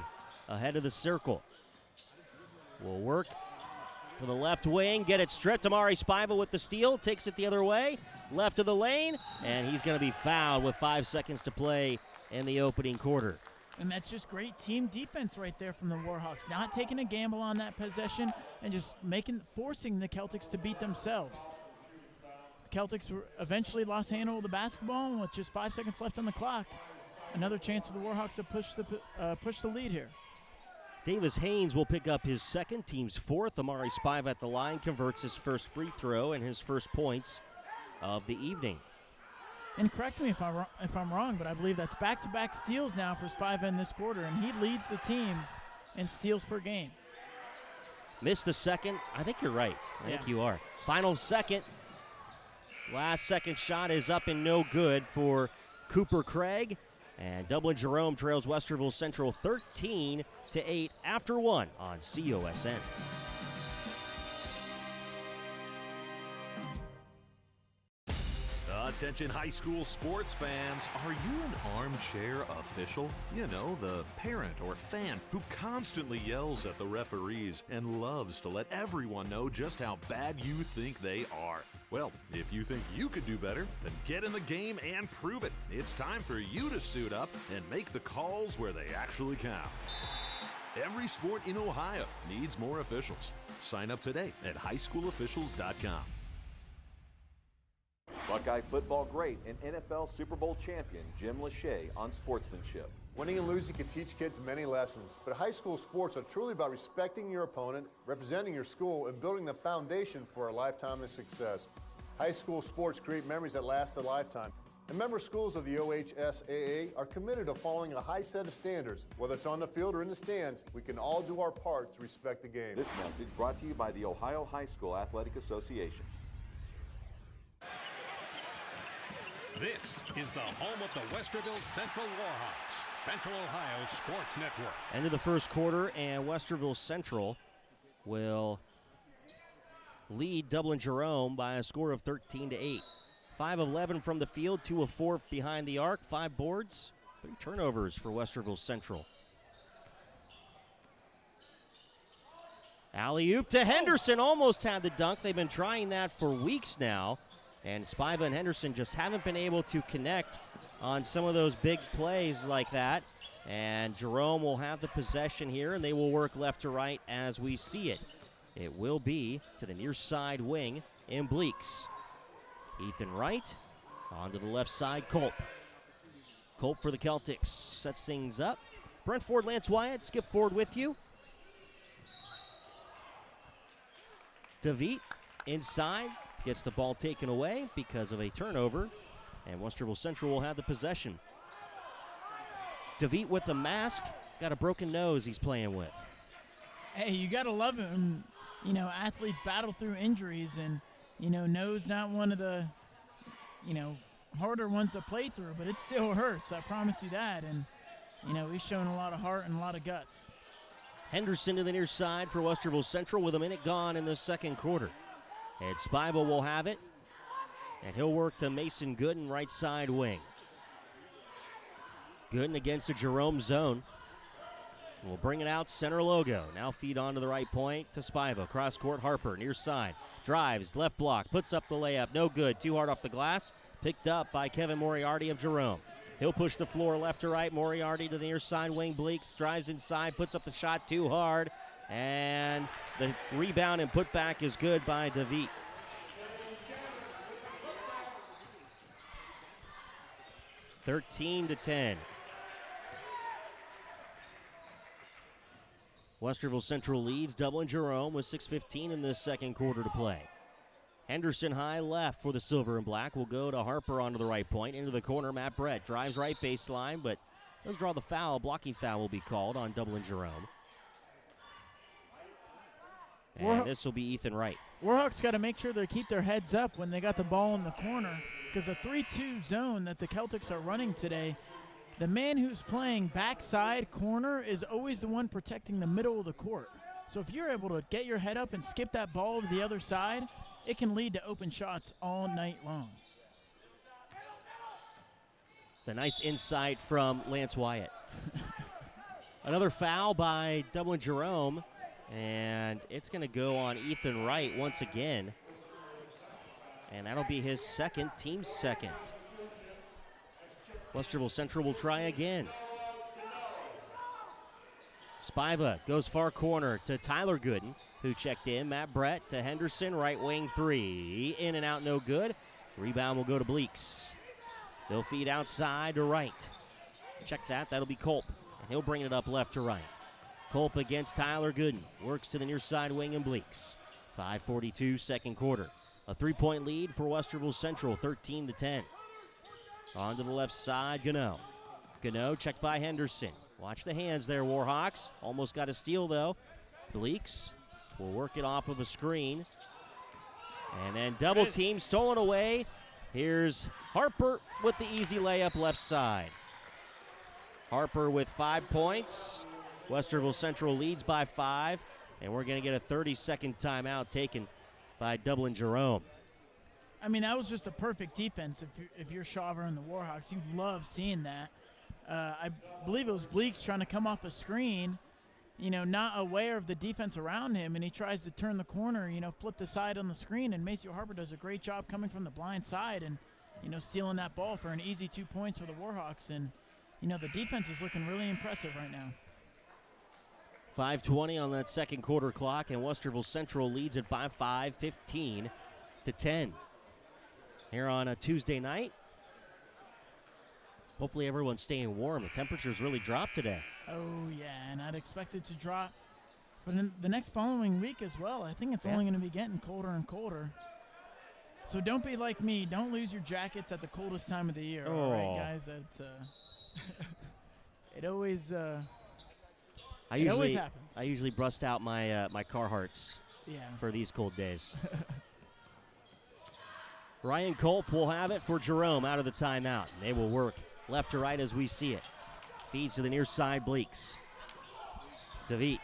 ahead of the circle. Will work to the left wing, get it stripped. Amari Spiva with the steal, takes it the other way, left of the lane, and he's going to be fouled with 5 seconds to play in the opening quarter. And that's just great team defense right there from the Warhawks, not taking a gamble on that possession and just forcing the Celtics to beat themselves. The Celtics eventually lost handle of the basketball, and with just 5 seconds left on the clock, another chance for the Warhawks to push the lead here. Davis Haynes will pick up his second, team's 4th. Amari Spiva at the line converts his first free throw and his first points of the evening. And correct me if I'm wrong, but I believe that's back-to-back steals now for Spiva in this quarter, and he leads the team in steals per game. Missed the second. I think you're right. I think you are. Final second. Last second shot is up and no good for Cooper Craig. And Dublin Jerome trails Westerville Central 13-8 after 1 on COSN. Attention high school sports fans, are you an armchair official? You know, the parent or fan who constantly yells at the referees and loves to let everyone know just how bad you think they are. Well, if you think you could do better, then get in the game and prove it. It's time for you to suit up and make the calls where they actually count. Every sport in Ohio needs more officials. Sign up today at highschoolofficials.com. But Buckeye football great and NFL Super Bowl champion Jim Lachey on sportsmanship. Winning and losing can teach kids many lessons, but high school sports are truly about respecting your opponent, representing your school, and building the foundation for a lifetime of success. High school sports create memories that last a lifetime. And member schools of the OHSAA are committed to following a high set of standards. Whether it's on the field or in the stands, we can all do our part to respect the game. This message brought to you by the Ohio High School Athletic Association. This is the home of the Westerville Central Warhawks, Central Ohio Sports Network. End of the first quarter, and Westerville Central will lead Dublin Jerome by a score of 13-8. 5 of 11 from the field, 2 of 4 behind the arc, 5 boards, 3 turnovers for Westerville Central. Alley-oop to Henderson, almost had the dunk. They've been trying that for weeks now. And Spiva and Henderson just haven't been able to connect on some of those big plays like that. And Jerome will have the possession here, and they will work left to right as we see it. It will be to the near side wing in Bleaks. Ethan Wright onto the left side, Culp. Culp for the Celtics sets things up. Brent Ford, Lance Wyatt, skip forward with you. DeVete inside. Gets the ball taken away because of a turnover, and Westerville Central will have the possession. DeVete with the mask. He's got a broken nose he's playing with. Hey, you got to love him. You know, athletes battle through injuries, and, you know, nose not one of the, you know, harder ones to play through, but it still hurts. I promise you that. And, you know, he's shown a lot of heart and a lot of guts. Henderson to the near side for Westerville Central with a minute gone in the second quarter. And Spiva will have it, and he'll work to Mason Gooden, right side wing. Gooden against the Jerome zone. We'll bring it out center logo. Now feed onto the right point to Spiva. Cross court, Harper, near side. Drives, left block, puts up the layup. No good, too hard off the glass. Picked up by Kevin Moriarty of Jerome. He'll push the floor left to right. Moriarty to the near side wing. Bleaks drives inside, puts up the shot too hard. And the rebound and putback is good by DeVete. (13-10). Westerville Central leads Dublin Jerome with 6:15 in the second quarter to play. Henderson high left for the silver and black. Will go to Harper onto the right point. Into the corner, Matt Brett drives right baseline, but does draw the foul. Blocking foul will be called on Dublin Jerome. And this will be Ethan Wright. Warhawks got to make sure they keep their heads up when they got the ball in the corner, because the 3-2 zone that the Celtics are running today, the man who's playing backside corner is always the one protecting the middle of the court. So if you're able to get your head up and skip that ball to the other side, it can lead to open shots all night long. The nice insight from Lance Wyatt. Another foul by Dublin Jerome. And it's going to go on Ethan Wright once again. And that'll be his second, team second. Westerville Central will try again. Spiva goes far corner to Tyler Gooden, who checked in. Matt Brett to Henderson, right wing 3. In and out, no good. Rebound will go to Bleaks. They'll feed outside to Wright. Check that, that'll be Culp. And he'll bring it up left to right. Culp against Tyler Gooden. Works to the near side wing and Bleaks. 5:42 second quarter. A 3-point lead for Westerville Central, 13-10. On to the left side, Gano. Gano checked by Henderson. Watch the hands there, Warhawks. Almost got a steal, though. Bleaks will work it off of a screen. And then double team stolen away. Here's Harper with the easy layup left side. Harper with 5 points. Westerville Central leads by 5, and we're going to get a 30-second timeout taken by Dublin Jerome. I mean, that was just a perfect defense. If you're Shaver and the Warhawks, you'd love seeing that. I believe it was Bleaks trying to come off a screen, you know, not aware of the defense around him, and he tries to turn the corner, you know, flip the side on the screen, and Maceo Harper does a great job coming from the blind side and, you know, stealing that ball for an easy 2 points for the Warhawks. And, you know, the defense is looking really impressive right now. 5:20 on that second quarter clock, and Westerville Central leads it by 5, 15-10. here on a Tuesday night. Hopefully everyone's staying warm. The temperatures really dropped today. Oh, yeah, and I'd expect it to drop for the next following week as well. I think it's only going to be getting colder and colder. So don't be like me. Don't lose your jackets at the coldest time of the year. All right, guys? That's, it always always happens. I usually bust out my my Carhartts for these cold days. Ryan Culp will have it for Jerome out of the timeout. They will work left to right as we see it. Feeds to the near side, Bleeks. DeVete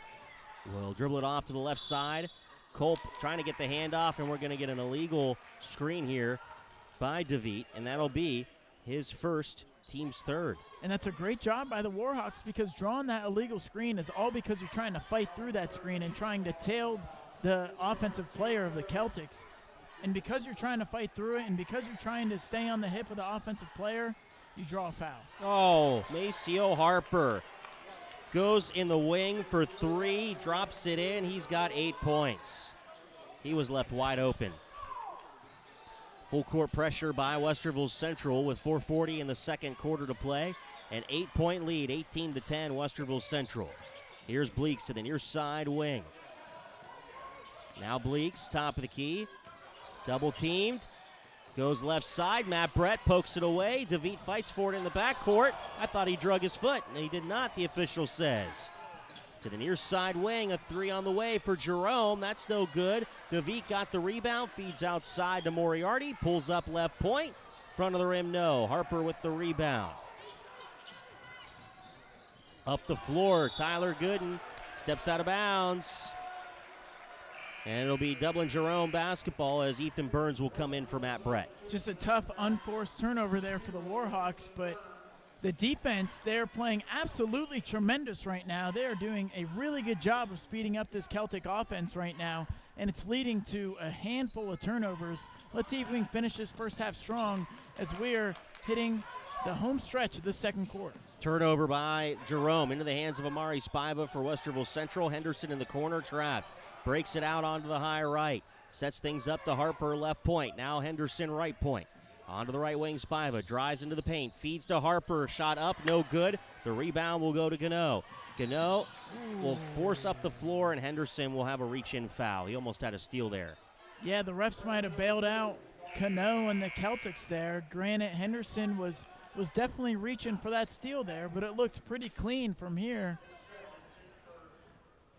will dribble it off to the left side. Culp trying to get the handoff, and we're going to get an illegal screen here by DeVete, and that'll be his first, team's third. And that's a great job by the Warhawks, because drawing that illegal screen is all because you're trying to fight through that screen and trying to tail the offensive player of the Celtics. And because you're trying to fight through it and because you're trying to stay on the hip of the offensive player, you draw a foul. Oh, Maceo Harper goes in the wing for three, drops it in. He's got 8 points. He was left wide open. Full court pressure by Westerville Central with 4:40 in the second quarter to play. An 8-point lead, 18-10, Westerville Central. Here's Bleeks to the near side wing. Now Bleeks, top of the key. Double teamed. Goes left side. Matt Brett pokes it away. DeVete fights for it in the backcourt. I thought he drug his foot, and he did not, the official says. To the near side wing, a three on the way for Jerome. That's no good. DeVete got the rebound, feeds outside to Moriarty, pulls up left point. Front of the rim, no. Harper with the rebound. Up the floor, Tyler Gooden steps out of bounds. And it'll be Dublin Jerome basketball as Ethan Burns will come in for Matt Brett. Just a tough, unforced turnover there for the Warhawks, but the defense, they're playing absolutely tremendous right now. They are doing a really good job of speeding up this Celtic offense right now, and it's leading to a handful of turnovers. Let's see if we can finish this first half strong as we're hitting the home stretch of the second quarter. Turnover by Jerome into the hands of Amari Spiva for Westerville Central. Henderson in the corner, trapped. Breaks it out onto the high right. Sets things up to Harper, left point. Now Henderson, right point. Onto the right wing, Spiva. Drives into the paint. Feeds to Harper. Shot up, no good. The rebound will go to Gano. Gano will force up the floor, and Henderson will have a reach-in foul. He almost had a steal there. Yeah, the refs might have bailed out Cano and the Celtics there. Granted, Henderson was definitely reaching for that steal there, but it looked pretty clean from here.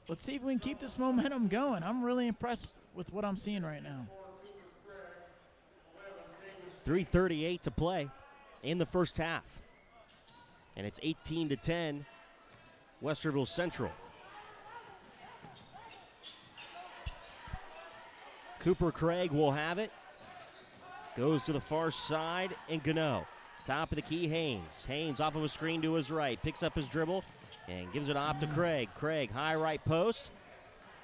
Let's see if we can keep this momentum going. I'm really impressed with what I'm seeing right now. 3:38 to play in the first half. And it's 18-10, Westerville Central. Cooper Craig will have it. Goes to the far side, and Gano. Top of the key, Haynes. Haynes off of a screen to his right. Picks up his dribble and gives it off to Craig. Craig, high right post.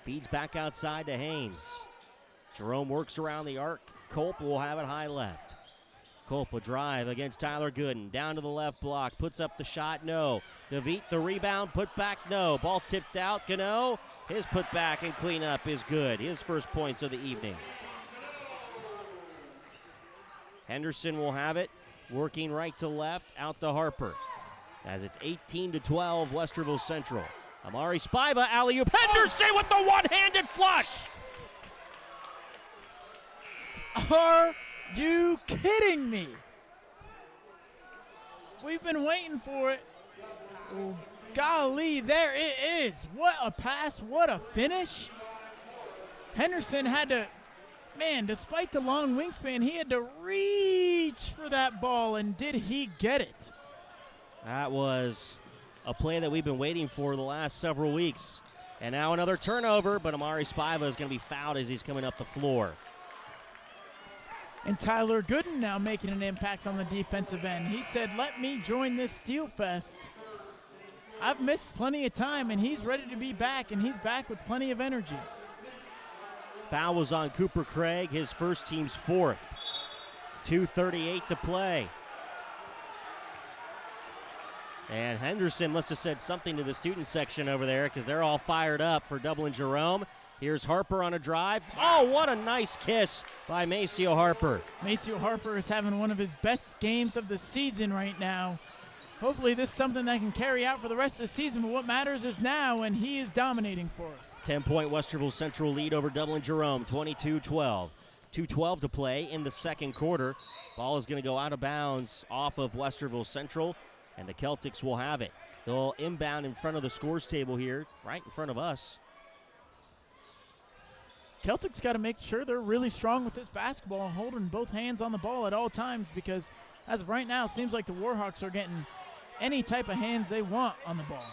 Feeds back outside to Haynes. Jerome works around the arc. Culp will have it high left. Culp will drive against Tyler Gooden. Down to the left block. Puts up the shot, no. DeVete the rebound, put back, no. Ball tipped out, Gano. His put back and cleanup is good. His first points of the evening. Henderson will have it. Working right to left, out to Harper. As it's 18-12, Westerville Central. Amari Spiva, alley-oop. Henderson with the one-handed flush! Are you kidding me? We've been waiting for it. Oh, golly, there it is. What a pass, what a finish. Henderson had to, man, despite the long wingspan, he had to reach for that ball, and did he get it? That was a play that we've been waiting for the last several weeks. And now another turnover, but Amari Spiva is going to be fouled as he's coming up the floor. And Tyler Gooden now making an impact on the defensive end. He said, let me join this steal fest. I've missed plenty of time, and he's ready to be back, and he's back with plenty of energy. Foul was on Cooper Craig, his first, team's fourth. 2:38 to play. And Henderson must have said something to the student section over there because they're all fired up for Dublin Jerome. Here's Harper on a drive. Oh, what a nice kiss by Maceo Harper. Maceo Harper is having one of his best games of the season right now. Hopefully this is something that can carry out for the rest of the season, but what matters is now, and he is dominating for us. 10-point Westerville Central lead over Dublin Jerome, 22-12. 2:12 to play in the second quarter. Ball is going to go out of bounds off of Westerville Central, and the Celtics will have it. They'll inbound in front of the scores table here, right in front of us. Celtics got to make sure they're really strong with this basketball and holding both hands on the ball at all times, because as of right now, it seems like the Warhawks are getting any type of hands they want on the ball.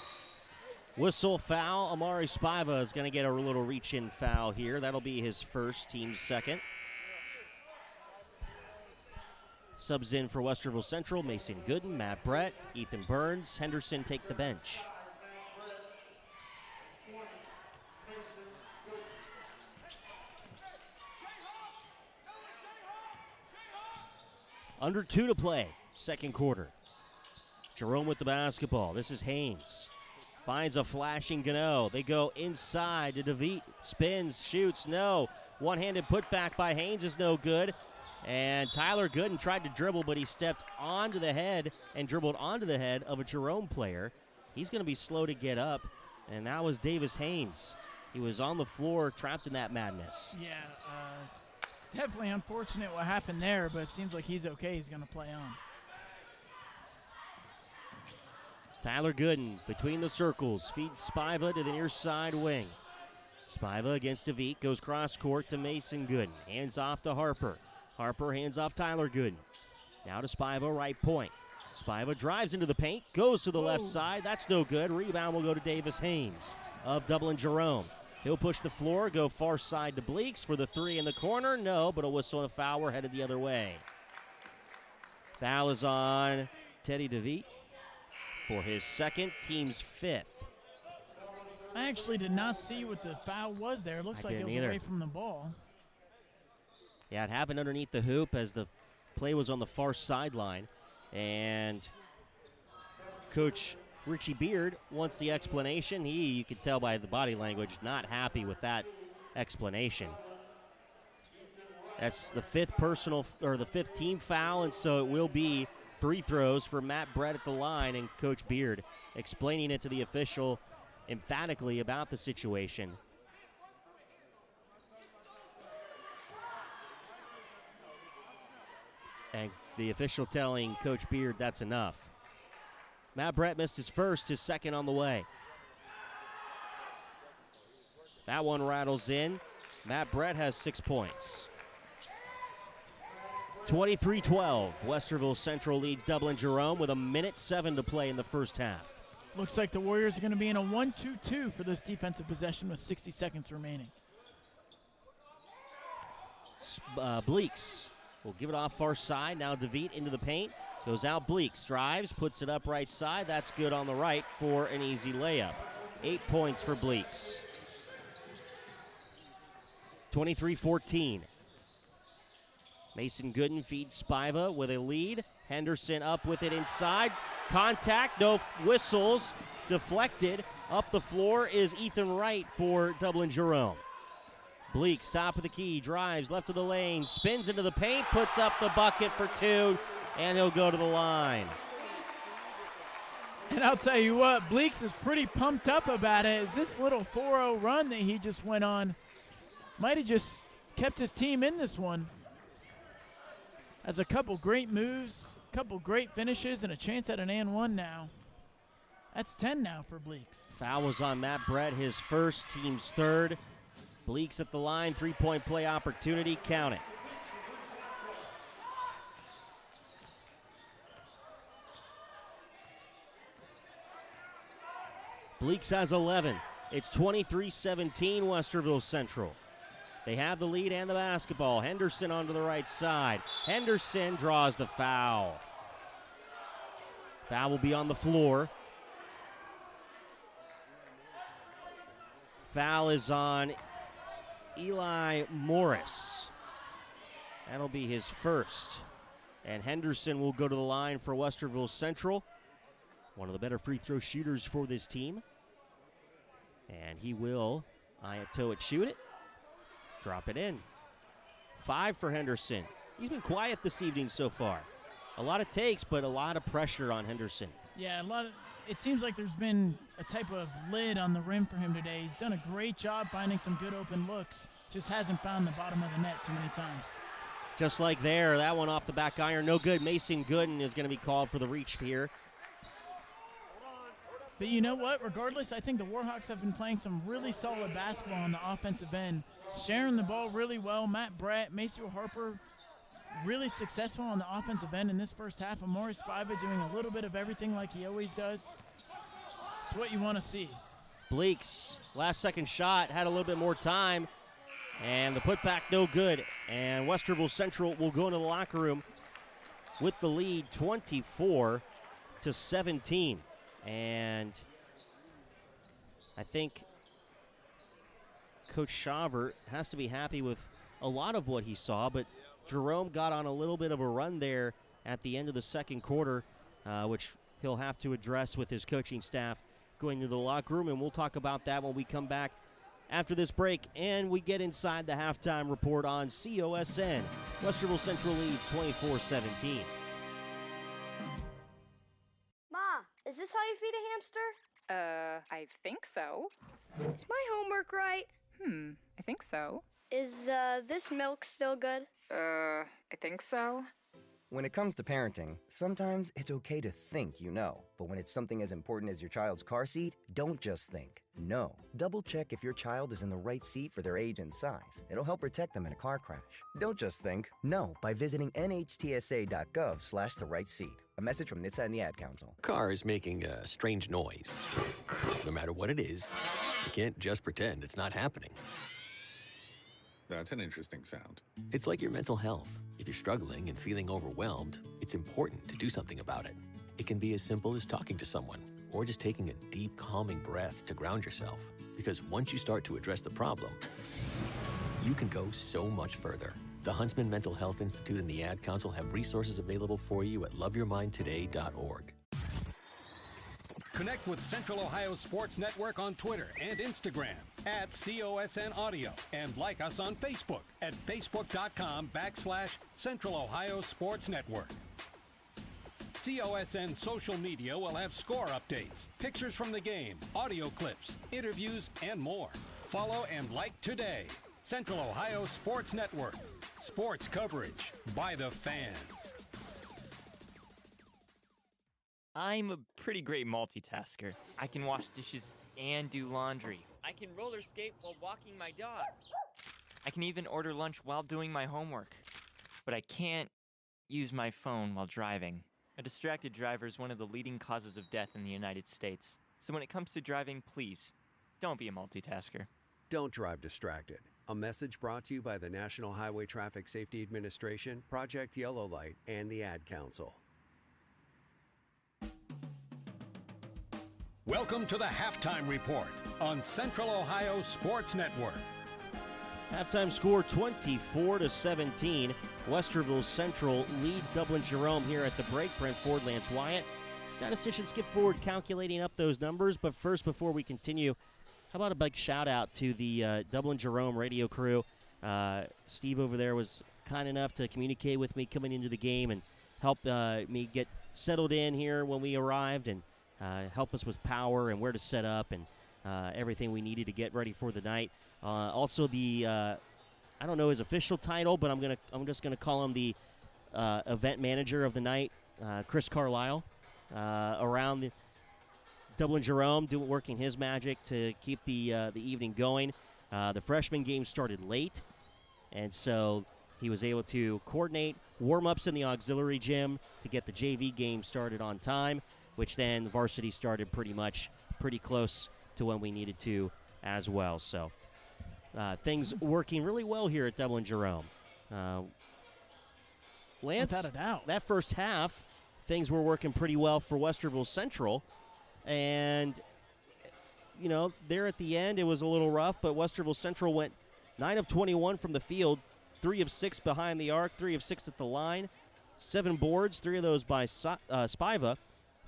Whistle foul. Amari Spiva is going to get a little reach-in foul here. That'll be his first, team's second. Subs in for Westerville Central, Mason Gooden, Matt Brett, Ethan Burns, Henderson take the bench. Under 2 to play, second quarter. Jerome with the basketball. This is Haynes. Finds a flashing Gano. They go inside to DeVete. Spins, shoots, no. One-handed putback by Haynes is no good. And Tyler Gooden tried to dribble, but he stepped onto the head and dribbled onto the head of a Jerome player. He's going to be slow to get up, and that was Davis Haynes. He was on the floor, trapped in that madness. Yeah, definitely unfortunate what happened there, but it seems like he's okay. He's going to play on. Tyler Gooden between the circles, feeds Spiva to the near side wing. Spiva against DeVete, goes cross court to Mason Gooden. Hands off to Harper. Harper hands off Tyler Gooden. Now to Spiva, right point. Spiva drives into the paint, goes to the left side. That's no good. Rebound will go to Davis Haynes of Dublin Jerome. He'll push the floor, go far side to Bleeks for the three in the corner. No, but a whistle and a foul. We're headed the other way. Foul is on Teddy DeVete for his second, team's fifth. I actually did not see what the foul was there. It looks like it was away from the ball. Yeah, it happened underneath the hoop as the play was on the far sideline. And Coach Richie Beard wants the explanation. You could tell by the body language, not happy with that explanation. That's the fifth team foul, and so it will be free throws for Matt Brett at the line, and Coach Beard explaining it to the official emphatically about the situation. And the official telling Coach Beard that's enough. Matt Brett missed his first, his second on the way. That one rattles in. Matt Brett has 6 points. 23-12. Westerville Central leads Dublin Jerome with 1:07 to play in the first half. Looks like the Warriors are going to be in a 1-2-2 for this defensive possession with 60 seconds remaining. Bleeks will give it off far side. Now DeVete into the paint. Goes out Bleeks. Drives. Puts it up right side. That's good on the right for an easy layup. 8 points for Bleeks. 23-14. Mason Gooden feeds Spiva with a lead. Henderson up with it inside. Contact. No whistles. Deflected. Up the floor is Ethan Wright for Dublin Jerome. Bleeks, top of the key, drives left of the lane, spins into the paint, puts up the bucket for two, and he'll go to the line. And I'll tell you what, Bleeks is pretty pumped up about it. As this little 4-0 run that he just went on might have just kept his team in this one. Has a couple great moves, a couple great finishes, and a chance at an and one now. That's 10 now for Bleeks. Foul was on Matt Brett, his first, team's third. Bleeks at the line, three-point play opportunity, count it. Bleeks has 11. It's 23-17 Westerville Central. They have the lead and the basketball. Henderson onto the right side. Henderson draws the foul. Foul will be on the floor. Foul is on Eli Morris. That'll be his first. And Henderson will go to the line for Westerville Central. One of the better free throw shooters for this team. And he will Ayato it, shoot it. Drop it in. 5 for Henderson. He's been quiet this evening so far. A lot of takes, but a lot of pressure on Henderson. Yeah, it seems like there's been a type of lid on the rim for him today. He's done a great job finding some good open looks. Just hasn't found the bottom of the net too many times. Just like there, that one off the back iron. No good. Mason Gooden is going to be called for the reach here. But you know what? Regardless, I think the Warhawks have been playing some really solid basketball on the offensive end, sharing the ball really well. Matt Brett, Maceo Harper, really successful on the offensive end in this first half. Amori Spiva doing a little bit of everything like he always does. It's what you want to see. Bleaks, last second shot, had a little bit more time, and the putback no good. And Westerville Central will go into the locker room with the lead 24-17. And I think Coach Shaver has to be happy with a lot of what he saw, but Jerome got on a little bit of a run there at the end of the second quarter, which he'll have to address with his coaching staff going to the locker room, and we'll talk about that when we come back after this break and we get inside the halftime report on COSN. Westerville Central leads 24-17. Ma, is this how you feed a hamster? I think so. Is my homework right? I think so. Is, this milk still good? I think so. When it comes to parenting, sometimes it's okay to think you know. But when it's something as important as your child's car seat, don't just think. No. Double check if your child is in the right seat for their age and size. It'll help protect them in a car crash. Don't just think. No by visiting nhtsa.gov/the right seat. A message from NHTSA and the Ad Council. Car is making a strange noise. No matter what it is, you can't just pretend it's not happening. That's an interesting sound. It's like your mental health. If you're struggling and feeling overwhelmed, it's important to do something about it. It can be as simple as talking to someone or just taking a deep, calming breath to ground yourself. Because once you start to address the problem, you can go so much further. The Huntsman Mental Health Institute and the Ad Council have resources available for you at loveyourmindtoday.org. Connect with Central Ohio Sports Network on Twitter and Instagram at COSN Audio, and like us on Facebook at facebook.com/Central Ohio Sports Network. COSN social media will have score updates, pictures from the game, audio clips, interviews, and more. Follow and like today. Central Ohio Sports Network. Sports coverage by the fans. I'm a pretty great multitasker. I can wash dishes and do laundry. I can roller skate while walking my dog. I can even order lunch while doing my homework. But I can't use my phone while driving. A distracted driver is one of the leading causes of death in the United States. So when it comes to driving, please, don't be a multitasker. Don't drive distracted. A message brought to you by the National Highway Traffic Safety Administration, Project Yellow Light, and the Ad Council. Welcome to the Halftime Report on Central Ohio Sports Network. Halftime score 24-17. Westerville Central leads Dublin Jerome here at the break. Brent Ford, Lance Wyatt. Statistician Skip Ford calculating up those numbers. But first, before we continue, how about a big shout out to the Dublin Jerome radio crew. Steve over there was kind enough to communicate with me coming into the game and help me get settled in here when we arrived, and help us with power and where to set up and everything we needed to get ready for the night. Also, the I don't know his official title, but I'm just gonna call him the event manager of the night, Chris Carlisle, around the Dublin Jerome, working his magic to keep the evening going. The freshman game started late, and so he was able to coordinate warm-ups in the auxiliary gym to get the JV game started on time, which then varsity started pretty close to when we needed to as well. So things working really well here at Dublin Jerome. Lance, without a doubt, that first half, things were working pretty well for Westerville Central. And, you know, there at the end, it was a little rough, but Westerville Central went 9 of 21 from the field, 3 of 6 behind the arc, 3 of 6 at the line, 7 boards, 3 of those by Spiva,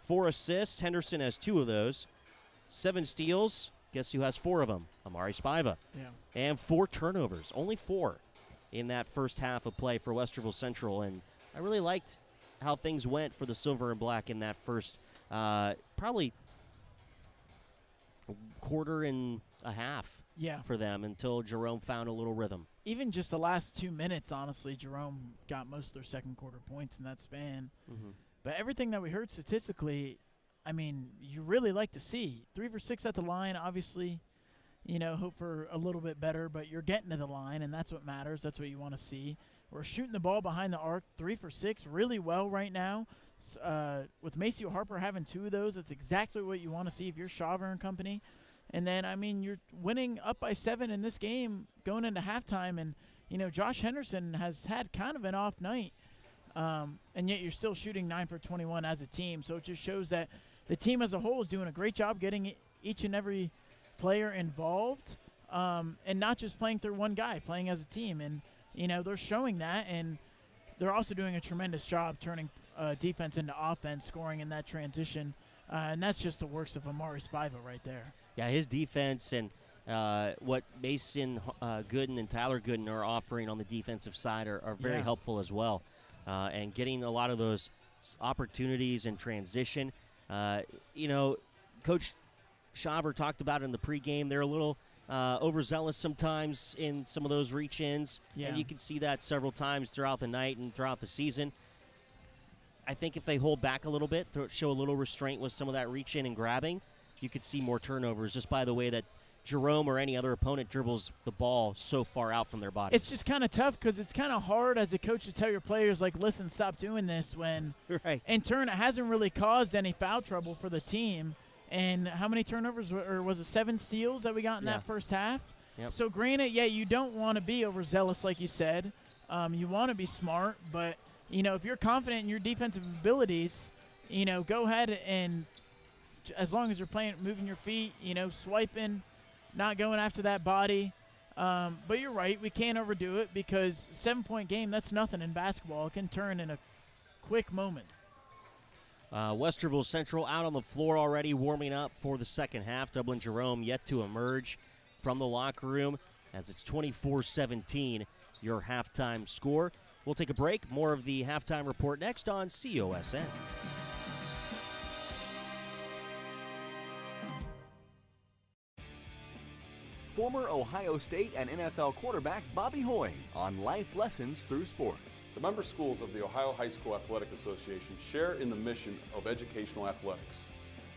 4 assists. Henderson has 2 of those, 7 steals, guess who has 4 of them? Amari Spiva. Yeah. And 4 turnovers, only 4 in that first half of play for Westerville Central. And I really liked how things went for the Silver and Black in that first probably quarter and a half for them until Jerome found a little rhythm. Even just the last 2 minutes, honestly, Jerome got most of their second quarter points in that span. Mm-hmm. But everything that we heard statistically, I mean, you really like to see. 3 for 6 at the line, obviously, hope for a little bit better, but you're getting to the line, and that's what matters. That's what you want to see. We're shooting the ball behind the arc, 3 for 6, really well right now. With Maceo Harper having 2 of those, that's exactly what you want to see if you're Shaver and company. And then, I mean, you're winning up by 7 in this game going into halftime, and, Josh Henderson has had kind of an off night, and yet you're still shooting 9 for 21 as a team. So it just shows that the team as a whole is doing a great job getting each and every player involved, and not just playing through one guy, playing as a team. And, they're showing that, and they're also doing a tremendous job turning defense into offense, scoring in that transition. And that's just the works of Amari Spiva right there. Yeah, his defense and what Mason Gooden and Tyler Gooden are offering on the defensive side are very helpful as well. And getting a lot of those opportunities in transition. Coach Shaver talked about it in the pregame. They're a little overzealous sometimes in some of those reach-ins, and you can see that several times throughout the night and throughout the season. I think if they hold back a little bit, show a little restraint with some of that reach-in and grabbing, you could see more turnovers just by the way that Jerome or any other opponent dribbles the ball so far out from their body. It's just kind of tough because it's kind of hard as a coach to tell your players, like, listen, stop doing this when, in turn, it hasn't really caused any foul trouble for the team. And how many turnovers, or was it 7 steals that we got in that first half? Yep. So, granted, you don't want to be overzealous, like you said. You want to be smart, but, if you're confident in your defensive abilities, go ahead and, as long as you're playing, moving your feet, swiping, not going after that body. But you're right, we can't overdo it because 7-point game, that's nothing in basketball. It can turn in a quick moment. Westerville Central out on the floor already, warming up for the second half. Dublin Jerome yet to emerge from the locker room as it's 24-17, your halftime score. We'll take a break. More of the halftime report next on COSN. Former Ohio State and NFL quarterback Bobby Hoy on life lessons through sports. The member schools of the Ohio High School Athletic Association share in the mission of educational athletics.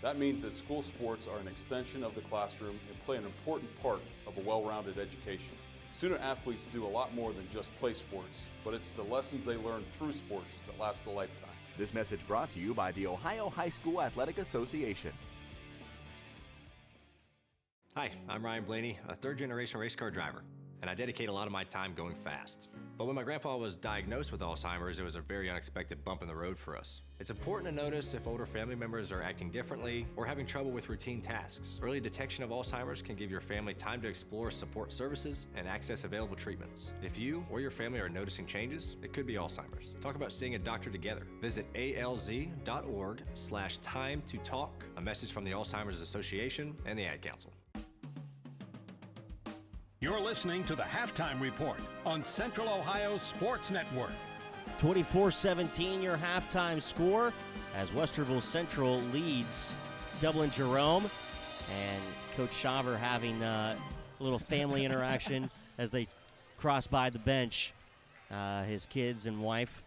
That means that school sports are an extension of the classroom and play an important part of a well-rounded education. Student athletes do a lot more than just play sports, but it's the lessons they learn through sports that last a lifetime. This message brought to you by the Ohio High School Athletic Association. Hi, I'm Ryan Blaney, a third-generation race car driver, and I dedicate a lot of my time going fast. But when my grandpa was diagnosed with Alzheimer's, it was a very unexpected bump in the road for us. It's important to notice if older family members are acting differently or having trouble with routine tasks. Early detection of Alzheimer's can give your family time to explore support services and access available treatments. If you or your family are noticing changes, it could be Alzheimer's. Talk about seeing a doctor together. Visit alz.org/time-to-talk. A message from the Alzheimer's Association and the Ad Council. You're listening to the Halftime Report on Central Ohio Sports Network. 24-17, your halftime score as Westerville Central leads Dublin Jerome. And Coach Shaver having a little family interaction as they cross by the bench. His kids and wife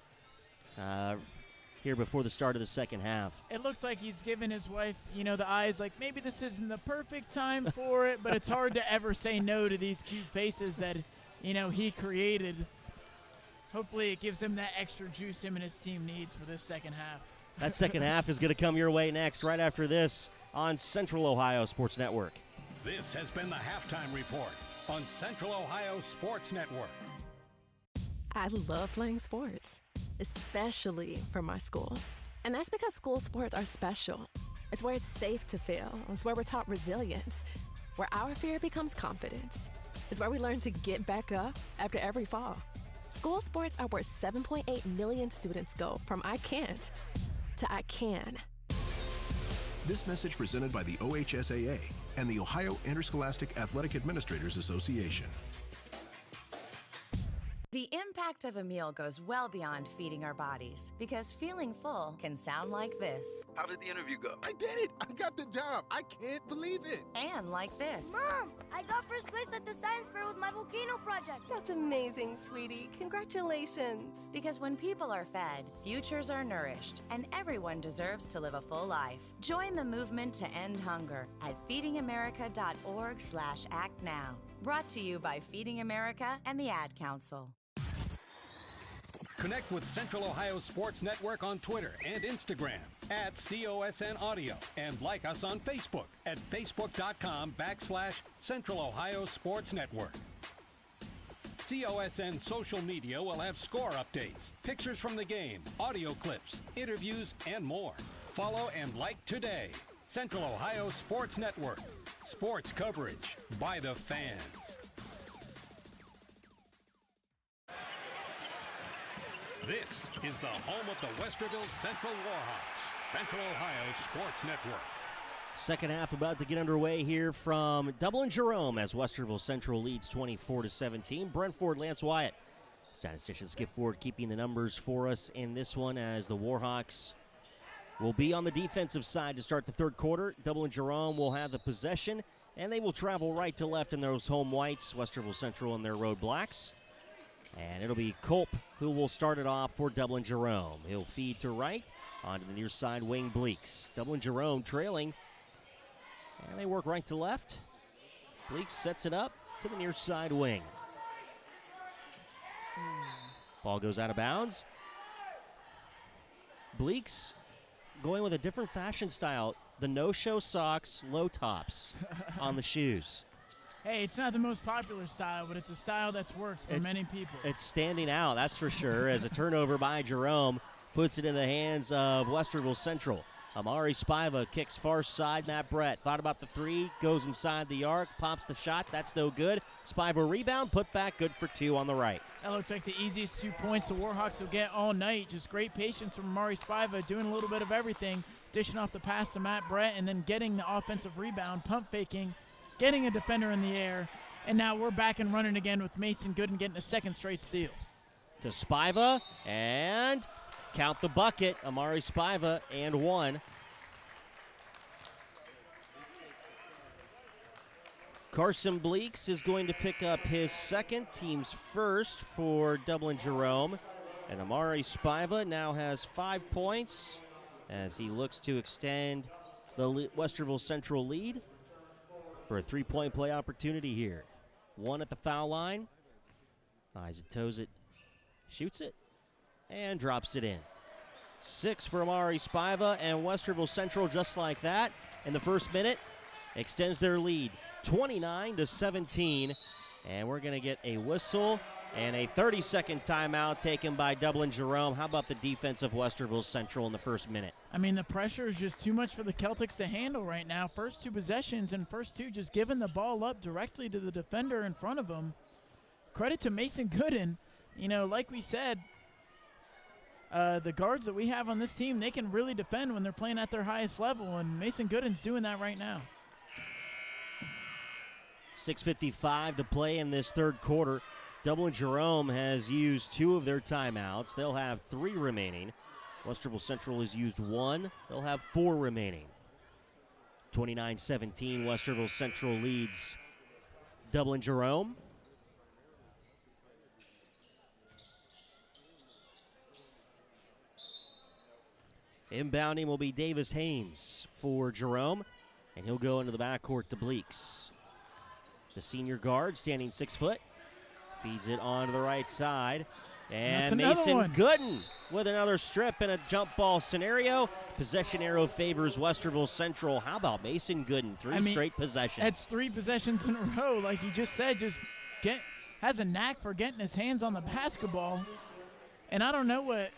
here before the start of the second half. It looks like he's giving his wife, the eyes like maybe this isn't the perfect time for it, but it's hard to ever say no to these cute faces that, he created. Hopefully it gives him that extra juice him and his team needs for this second half. That second half is going to come your way next, right after this on Central Ohio Sports Network. This has been the Halftime Report on Central Ohio Sports Network. I love playing sports, especially for my school. And that's because school sports are special. It's where it's safe to fail. It's where we're taught resilience, where our fear becomes confidence. It's where we learn to get back up after every fall. School sports are where 7.8 million students go from I can't to I can. This message presented by the OHSAA and the Ohio Interscholastic Athletic Administrators Association. The impact of a meal goes well beyond feeding our bodies, because feeling full can sound like this. How did the interview go? I did it! I got the job! I can't believe it! And like this. Mom, I got first place at the science fair with my volcano project. That's amazing, sweetie. Congratulations. Because when people are fed, futures are nourished, and everyone deserves to live a full life. Join the movement to end hunger at feedingamerica.org/actnow. Brought to you by Feeding America and the Ad Council. Connect with Central Ohio Sports Network on Twitter and Instagram at COSN Audio, and like us on Facebook at facebook.com/Central Ohio Sports Network. COSN social media will have score updates, pictures from the game, audio clips, interviews, and more. Follow and like today. Central Ohio Sports Network. Sports coverage by the fans. This is the home of the Westerville Central Warhawks, Central Ohio Sports Network. Second half about to get underway here from Dublin Jerome as Westerville Central leads 24-17. Brentford, Lance Wyatt, statistician Skip Ford, keeping the numbers for us in this one as the Warhawks will be on the defensive side to start the third quarter. Dublin Jerome will have the possession, and they will travel right to left in those home whites, Westerville Central in their road blacks. And it'll be Culp who will start it off for Dublin Jerome. He'll feed to right onto the near side wing Bleaks. Dublin Jerome trailing, and they work right to left. Bleaks sets it up to the near side wing. Ball goes out of bounds. Bleaks going with a different fashion style. The no-show socks, low tops on the shoes. Hey, it's not the most popular style, but it's a style that's worked for many people. It's standing out, that's for sure, as a turnover by Jerome puts it in the hands of Westerville Central. Amari Spiva kicks far side. Matt Brett thought about the three, goes inside the arc, pops the shot. That's no good. Spiva rebound, put back, good for two on the right. That looks like the easiest 2 points the Warhawks will get all night. Just great patience from Amari Spiva, doing a little bit of everything, dishing off the pass to Matt Brett, and then getting the offensive rebound, pump faking, getting a defender in the air, and now we're back and running again with Mason Gooden getting a second straight steal. To Spiva, and count the bucket. Amari Spiva, and one. Carson Bleaks is going to pick up his second, team's first for Dublin Jerome. And Amari Spiva now has 5 points as he looks to extend the Westerville Central lead for a three-point play opportunity here. One at the foul line. Eyes it, toes it, shoots it, and drops it in. 6 for Amari Spiva, and Westerville Central, just like that, in the first minute, extends their lead 29-17. And we're going to get a whistle and a 30-second timeout taken by Dublin Jerome. How about the defense of Westerville Central in the first minute? I mean, the pressure is just too much for the Celtics to handle right now. First 2 possessions and first 2 just giving the ball up directly to the defender in front of them. Credit to Mason Gooden. You know, like we said, the guards that we have on this team, they can really defend when they're playing at their highest level, and Mason Gooden's doing that right now. 6:55 to play in this third quarter. Dublin Jerome has used 2 of their timeouts. They'll have 3 remaining. Westerville Central has used 1. They'll have 4 remaining. 29-17, Westerville Central leads Dublin Jerome. Inbounding will be Davis Haynes for Jerome, and he'll go into the backcourt to Bleaks. The senior guard, standing 6 foot, feeds it onto the right side. And Mason Gooden with another strip in a jump ball scenario. Possession arrow favors Westerville Central. How about Mason Gooden? 3 straight possessions. That's 3 possessions in a row. Like you just said, has a knack for getting his hands on the basketball. And I don't know what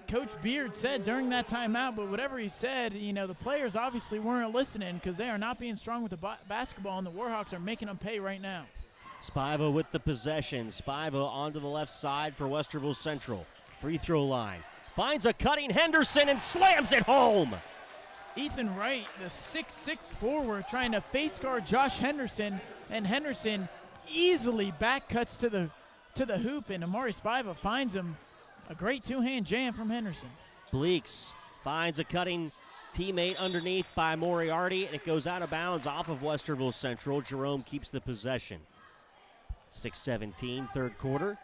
Coach Beard said during that timeout, but whatever he said, you know, the players obviously weren't listening because they are not being strong with the basketball, and the Warhawks are making them pay right now. Spiva with the possession. Spiva onto the left side for Westerville Central. Free throw line. Finds a cutting Henderson and slams it home. Ethan Wright, the 6'6" forward, trying to face guard Josh Henderson, and Henderson easily back cuts to the hoop, and Amari Spiva finds him. A great two-hand jam from Henderson. Bleeks finds a cutting teammate underneath by Moriarty, and it goes out of bounds off of Westerville Central. Jerome keeps the possession. 6:17, third quarter.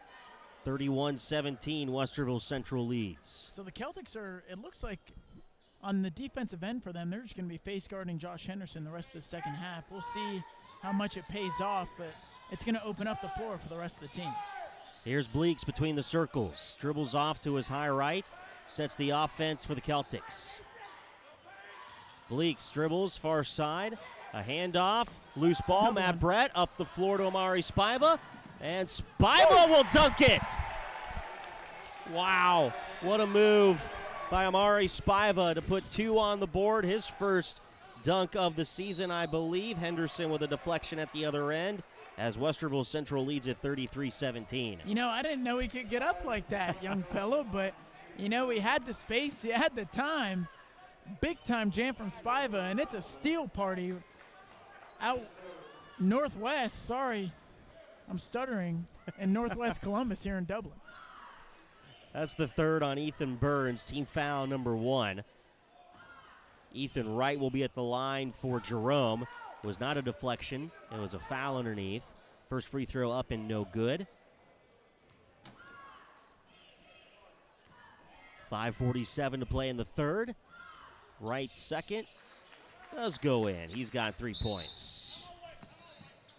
31-17, Westerville Central leads. So the Celtics are, it looks like, on the defensive end for them, they're just going to be face guarding Josh Henderson the rest of the second half. We'll see how much it pays off, but it's going to open up the floor for the rest of the team. Here's Bleeks between the circles. Dribbles off to his high right. Sets the offense for the Celtics. Bleeks dribbles far side. A handoff. Loose ball. Matt Brett up the floor to Amari Spiva. And Spiva will dunk it. Wow. What a move by Amari Spiva to put 2 on the board. His first dunk of the season, I believe. Henderson with a deflection at the other end as Westerville Central leads at 33-17. You know, I didn't know he could get up like that, young fellow, but, you know, he had the space, he had the time. Big-time jam from Spiva, and it's a steal party out northwest. Sorry, I'm stuttering. In northwest Columbus here in Dublin. That's the third on Ethan Burns, team foul number 1. Ethan Wright will be at the line for Jerome. It was not a deflection. It was a foul underneath. First free throw up and no good. 5:47 to play in the third. Wright second. Does go in. He's got 3 points.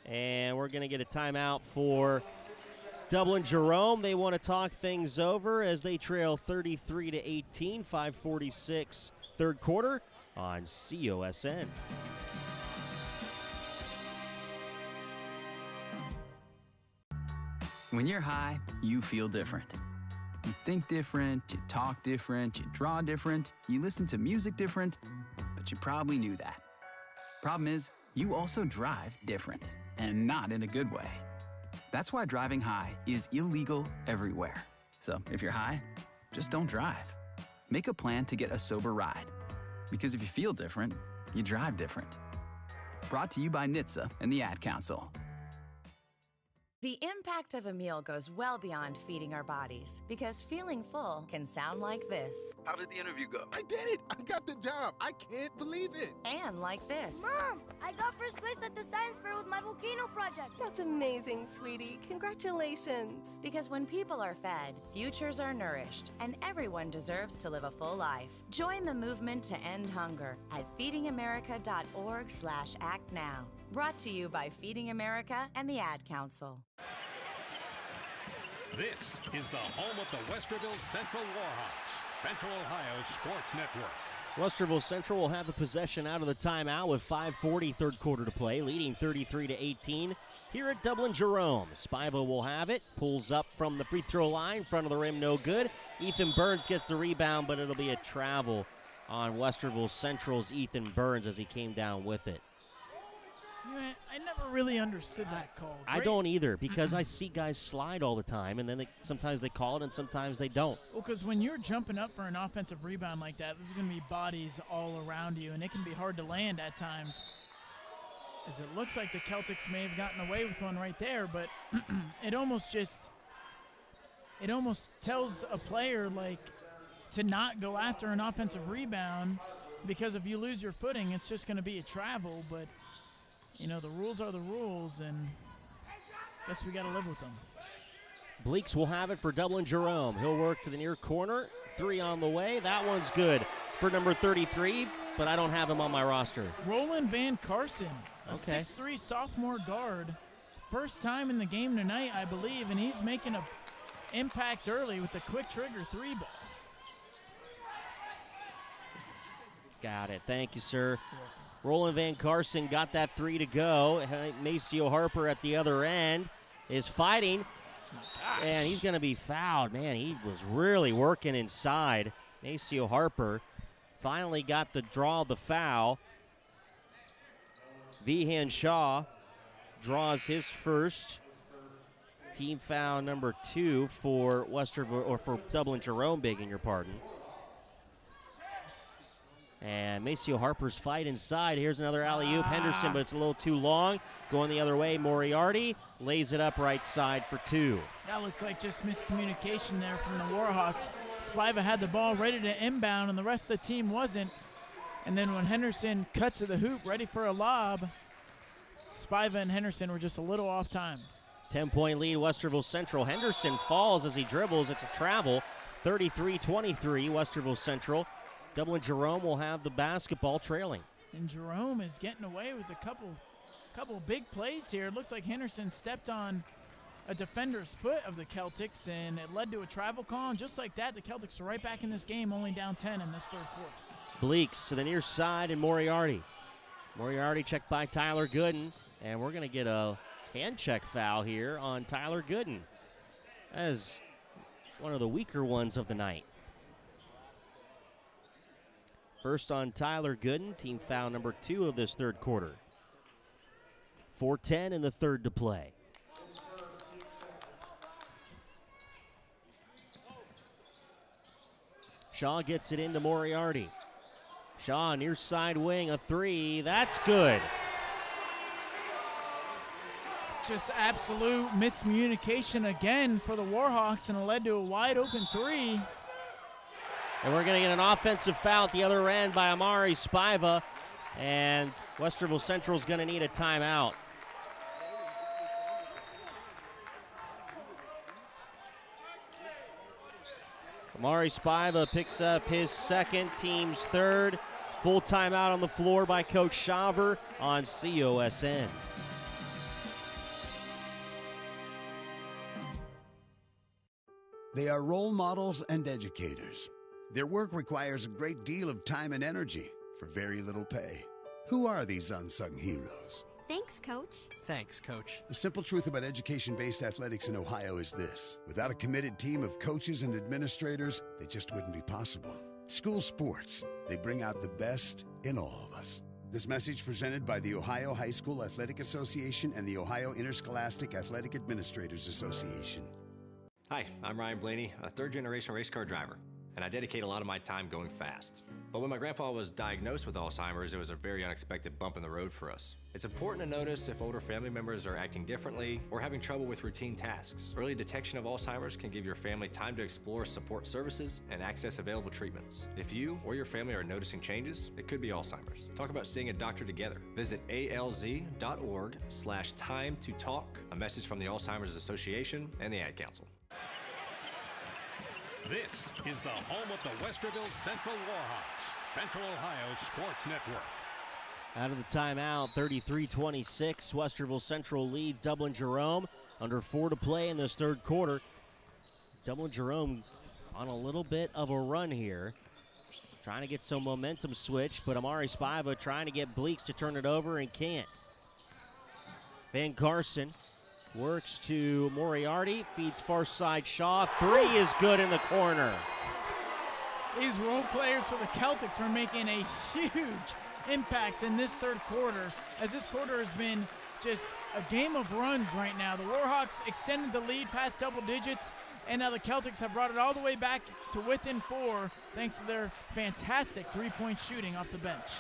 And we're going to get a timeout for Dublin Jerome. They want to talk things over as they trail 33-18, 5:46 third quarter on COSN. When you're high, you feel different. You think different, you talk different, you draw different, you listen to music different, but you probably knew that. Problem is, you also drive different, and not in a good way. That's why driving high is illegal everywhere. So if you're high, just don't drive. Make a plan to get a sober ride. Because if you feel different, you drive different. Brought to you by NHTSA and the Ad Council. The impact of a meal goes well beyond feeding our bodies, because feeling full can sound like this. How did the interview go? I did it! I got the job! I can't believe it! And like this. Mom, I got first place at the science fair with my volcano project. That's amazing, sweetie. Congratulations. Because when people are fed, futures are nourished, and everyone deserves to live a full life. Join the movement to end hunger at feedingamerica.org/actnow. Brought to you by Feeding America and the Ad Council. This is the home of the Westerville Central Warhawks, Central Ohio Sports Network. Westerville Central will have the possession out of the timeout with 5:40 third quarter to play, leading 33-18 here at Dublin Jerome. Spiva will have it, pulls up from the free throw line, front of the rim, no good. Ethan Burns gets the rebound, but it'll be a travel on Westerville Central's Ethan Burns as he came down with it. I never really understood that call. I don't either, because I see guys slide all the time, and then sometimes they call it and sometimes they don't. Well, because when you're jumping up for an offensive rebound like that, there's going to be bodies all around you, and it can be hard to land at times. As it looks like the Celtics may have gotten away with one right there, but it almost tells a player, like, to not go after an offensive rebound, because if you lose your footing, it's just going to be a travel, but you know, the rules are the rules, and I guess we got to live with them. Bleeks will have it for Dublin Jerome. He'll work to the near corner. 3 on the way. That one's good for number 33, but I don't have him on my roster. Roland Van Carson, a Okay. 6'3" sophomore guard. First time in the game tonight, I believe, and he's making an impact early with the quick trigger 3 ball. Got it. Thank you, sir. Roland Van Carson got that 3 to go. Maceo Harper at the other end is fighting, and he's going to be fouled. Man, he was really working inside. Maceo Harper finally got the draw of the foul. Vihan Shaw draws his first. Team foul number 2 for Westerville, or for Dublin Jerome, begging your pardon. And Maceo Harper's fight inside. Here's another alley-oop. Henderson, but it's a little too long. Going the other way, Moriarty lays it up right side for 2. That looked like just miscommunication there from the Warhawks. Spiva had the ball ready to inbound, and the rest of the team wasn't. And then when Henderson cut to the hoop, ready for a lob, Spiva and Henderson were just a little off time. 10-point lead, Westerville Central. Henderson falls as he dribbles. It's a travel. 33-23, Westerville Central. Dublin Jerome will have the basketball trailing. And Jerome is getting away with a couple big plays here. It looks like Henderson stepped on a defender's foot of the Celtics, and it led to a travel call. And just like that, the Celtics are right back in this game, only down 10 in this third quarter. Bleeks to the near side, and Moriarty. Moriarty checked by Tyler Gooden, and we're going to get a hand check foul here on Tyler Gooden. That is one of the weaker ones of the night. First on Tyler Gooden, team foul number 2 of this third quarter. 4:10 in the third to play. Shaw gets it into Moriarty. Shaw near side wing, a 3. That's good. Just absolute miscommunication again for the Warhawks, and it led to a wide open 3. And we're going to get an offensive foul at the other end by Amari Spiva, and Westerville Central is going to need a timeout. Amari Spiva picks up his second, team's third. Full timeout on the floor by Coach Shaver on COSN. They are role models and educators. Their work requires a great deal of time and energy for very little pay. Who are these unsung heroes? Thanks, Coach. Thanks, Coach. The simple truth about education-based athletics in Ohio is this. Without a committed team of coaches and administrators, they just wouldn't be possible. School sports, they bring out the best in all of us. This message presented by the Ohio High School Athletic Association and the Ohio Interscholastic Athletic Administrators Association. Hi, I'm Ryan Blaney, a third-generation race car driver, and I dedicate a lot of my time going fast. But when my grandpa was diagnosed with Alzheimer's, it was a very unexpected bump in the road for us. It's important to notice if older family members are acting differently or having trouble with routine tasks. Early detection of Alzheimer's can give your family time to explore support services and access available treatments. If you or your family are noticing changes, it could be Alzheimer's. Talk about seeing a doctor together. Visit alz.org/time-to-talk. A message from the Alzheimer's Association and the Ad Council. This is the home of the Westerville Central Warhawks, Central Ohio Sports Network. Out of the timeout, 33-26, Westerville Central leads Dublin Jerome. Under 4 to play in this third quarter. Dublin Jerome on a little bit of a run here. Trying to get some momentum switch, but Amari Spiva trying to get Bleeks to turn it over and can't. Van Carson works to Moriarty, feeds far side Shaw. 3 is good in the corner. These role players for the Celtics are making a huge impact in this third quarter, as this quarter has been just a game of runs right now. The Warhawks extended the lead past double digits, and now the Celtics have brought it all the way back to within 4 thanks to their fantastic three-point shooting off the bench.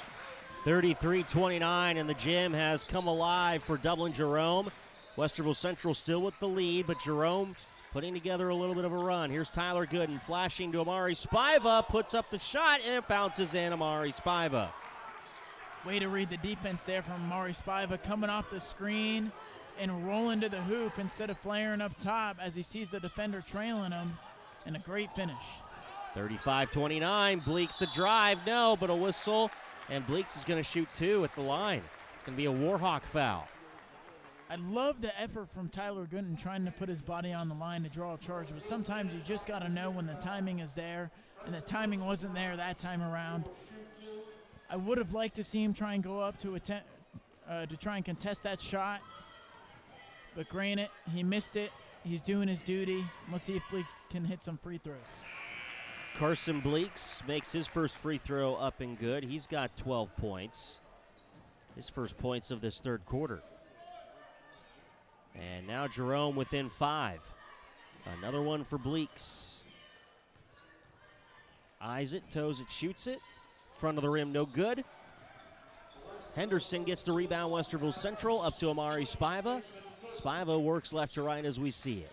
33-29, and the gym has come alive for Dublin Jerome. Westerville Central still with the lead, but Jerome putting together a little bit of a run. Here's Tyler Gooden flashing to Amari Spiva, puts up the shot, and it bounces in. Amari Spiva. Way to read the defense there from Amari Spiva, coming off the screen and rolling to the hoop instead of flaring up top as he sees the defender trailing him, and a great finish. 35-29, Bleeks the drive, no, but a whistle, and Bleeks is going to shoot 2 at the line. It's going to be a Warhawk foul. I love the effort from Tyler Gooden trying to put his body on the line to draw a charge, but sometimes you just got to know when the timing is there, and the timing wasn't there that time around. I would have liked to see him try and go up to try and contest that shot, but granted, he missed it. He's doing his duty. Let's see if Bleeks can hit some free throws. Carson Bleeks makes his first free throw up and good. He's got 12 points. His first points of this third quarter. And now Jerome within 5. Another one for Bleeks. Eyes it, toes it, shoots it. front of the rim, no good. Henderson gets the rebound, Westerville Central, up to Amari Spiva. Spiva works left to right as we see it.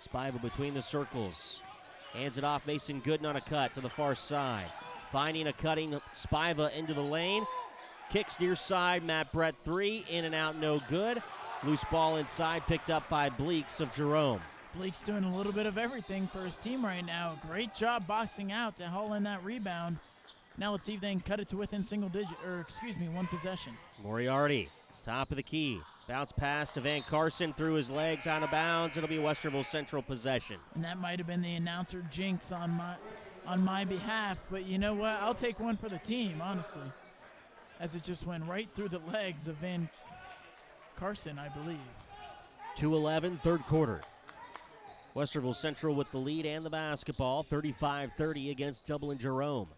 Spiva between the circles. Hands it off, Mason Gooden on a cut to the far side. Finding a cutting Spiva into the lane. Kicks near side, Matt Brett 3, in and out, no good. Loose ball inside, picked up by Bleeks of Jerome. Bleeks doing a little bit of everything for his team right now. Great job boxing out to haul in that rebound. Now let's see if they can cut it to within one possession. Moriarty, top of the key. Bounce pass to Van Carson through his legs, out of bounds. It'll be Westerville Central possession. And that might have been the announcer jinx on my behalf, but you know what? I'll take one for the team, honestly, as it just went right through the legs of Van Carson, I believe. 2:11, third quarter. Westerville Central with the lead and the basketball, 35-30 against Dublin Jerome.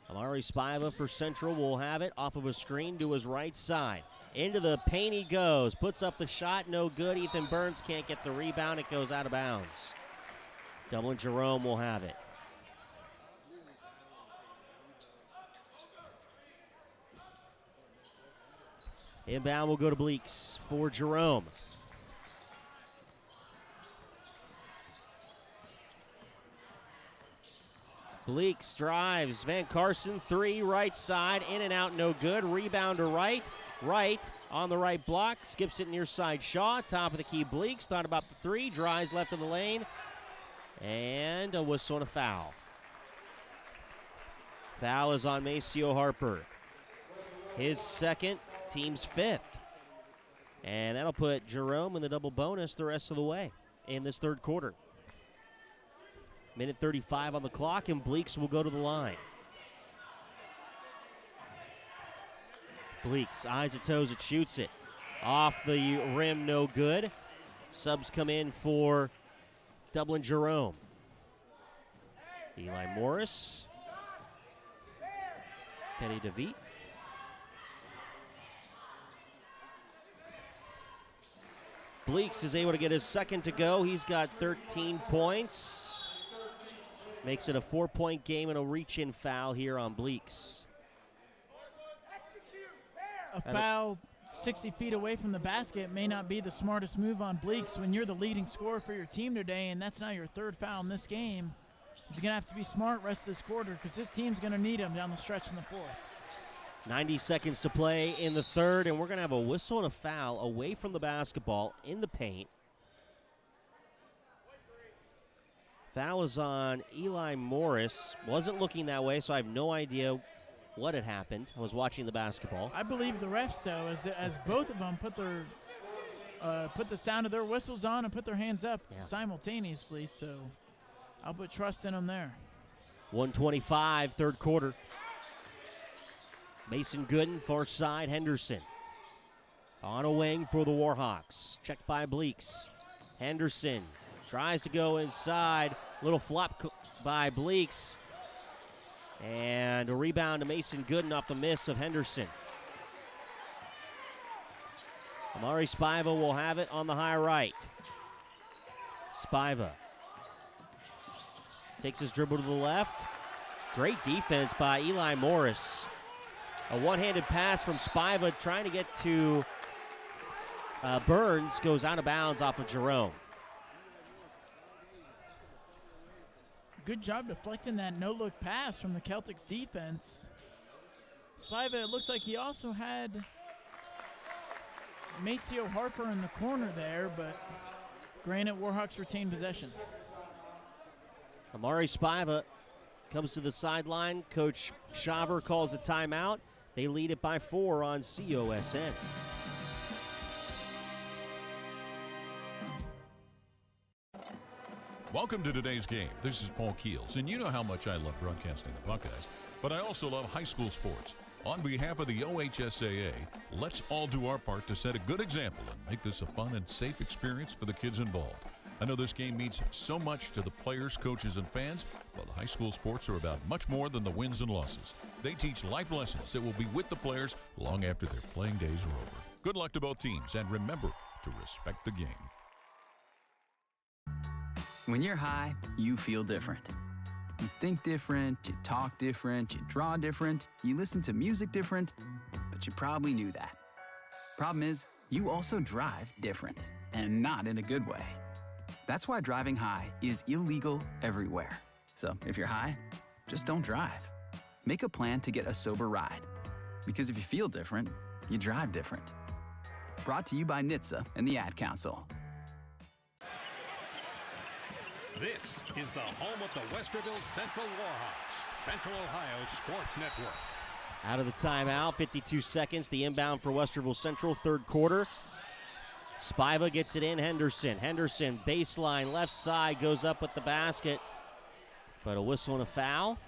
Amari Spiva for Central will have it off of a screen to his right side. Into the paint he goes, puts up the shot, no good. Ethan Burns can't get the rebound, it goes out of bounds. Dublin Jerome will have it. Inbound will go to Bleeks for Jerome. Bleeks drives. Van Carson, 3, right side, in and out, no good. Rebound to right. Right on the right block. Skips it near side Shaw. Top of the key, Bleeks. Thought about the 3. Drives left of the lane. And a whistle and a foul. Foul is on Maceo Harper. His second, team's 5th. And that'll put Jerome in the double bonus the rest of the way in this third quarter. Minute 35 on the clock, and Bleeks will go to the line. Bleeks, eyes it, toes it, shoots it. Off the rim, no good. Subs come in for Dublin Jerome. Eli Morris. Teddy DeVete. Bleeks is able to get his second to go. He's got 13 points. Makes it a 4-point game and a reach-in foul here on Bleeks. A foul 60 feet away from the basket may not be the smartest move on Bleeks when you're the leading scorer for your team today, and that's now your 3rd foul in this game. He's going to have to be smart rest of this quarter because this team's going to need him down the stretch in the 4th. 90 seconds to play in the 3rd, and we're going to have a whistle and a foul away from the basketball in the paint. Foul is on Eli Morris. Wasn't looking that way, so I have no idea what had happened. I was watching the basketball. I believe the refs, though, as both of them put the sound of their whistles on and put their hands up simultaneously, so I'll put trust in them there. 1:25, third quarter. Mason Gooden, far side, Henderson. On a wing for the Warhawks. Checked by Bleeks. Henderson tries to go inside. Little flop by Bleeks. And a rebound to Mason Gooden off the miss of Henderson. Amari Spiva will have it on the high right. Spiva takes his dribble to the left. Great defense by Eli Morris. A one-handed pass from Spiva trying to get to Burns, goes out of bounds off of Jerome. Good job deflecting that no-look pass from the Celtics defense. Spiva, it looks like he also had Maceo Harper in the corner there, but granted, Warhawks retain possession. Amari Spiva comes to the sideline. Coach Shaver calls a timeout. They lead it by 4 on COSN. Welcome to today's game. This is Paul Keels, and you know how much I love broadcasting the Buckeyes, but I also love high school sports. On behalf of the OHSAA, let's all do our part to set a good example and make this a fun and safe experience for the kids involved. I know this game means so much to the players, coaches, and fans, but high school sports are about much more than the wins and losses. They teach life lessons that will be with the players long after their playing days are over. Good luck to both teams, and remember to respect the game. When you're high, you feel different. You think different, you talk different, you draw different, you listen to music different, but you probably knew that. Problem is, you also drive different, and not in a good way. That's why driving high is illegal everywhere. So if you're high, just don't drive. Make a plan to get a sober ride. Because if you feel different, you drive different. Brought to you by NHTSA and the Ad Council. This is the home of the Westerville Central Warhawks, Central Ohio Sports Network. Out of the timeout, 52 seconds, the inbound for Westerville Central, third quarter. Spiva gets it in, Henderson. Henderson, baseline, left side, goes up with the basket. But a whistle and a foul.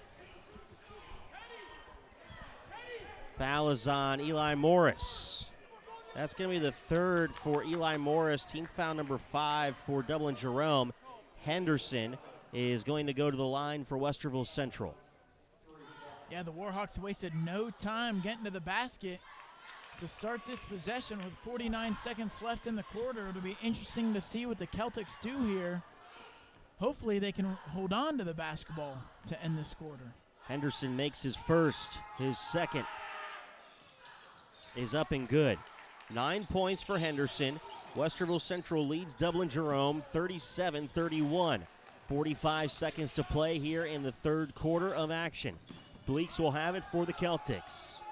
Foul is on Eli Morris. That's going to be the third for Eli Morris, team foul number 5 for Dublin Jerome. Henderson is going to go to the line for Westerville Central. Yeah, the Warhawks wasted no time getting to the basket to start this possession with 49 seconds left in the quarter. It'll be interesting to see what the Celtics do here. Hopefully they can hold on to the basketball to end this quarter. Henderson makes his first. His second is up and good. 9 points for Henderson. Westerville Central leads Dublin Jerome 37-31. 45 seconds to play here in the third quarter of action. Bleeks will have it for the Celtics.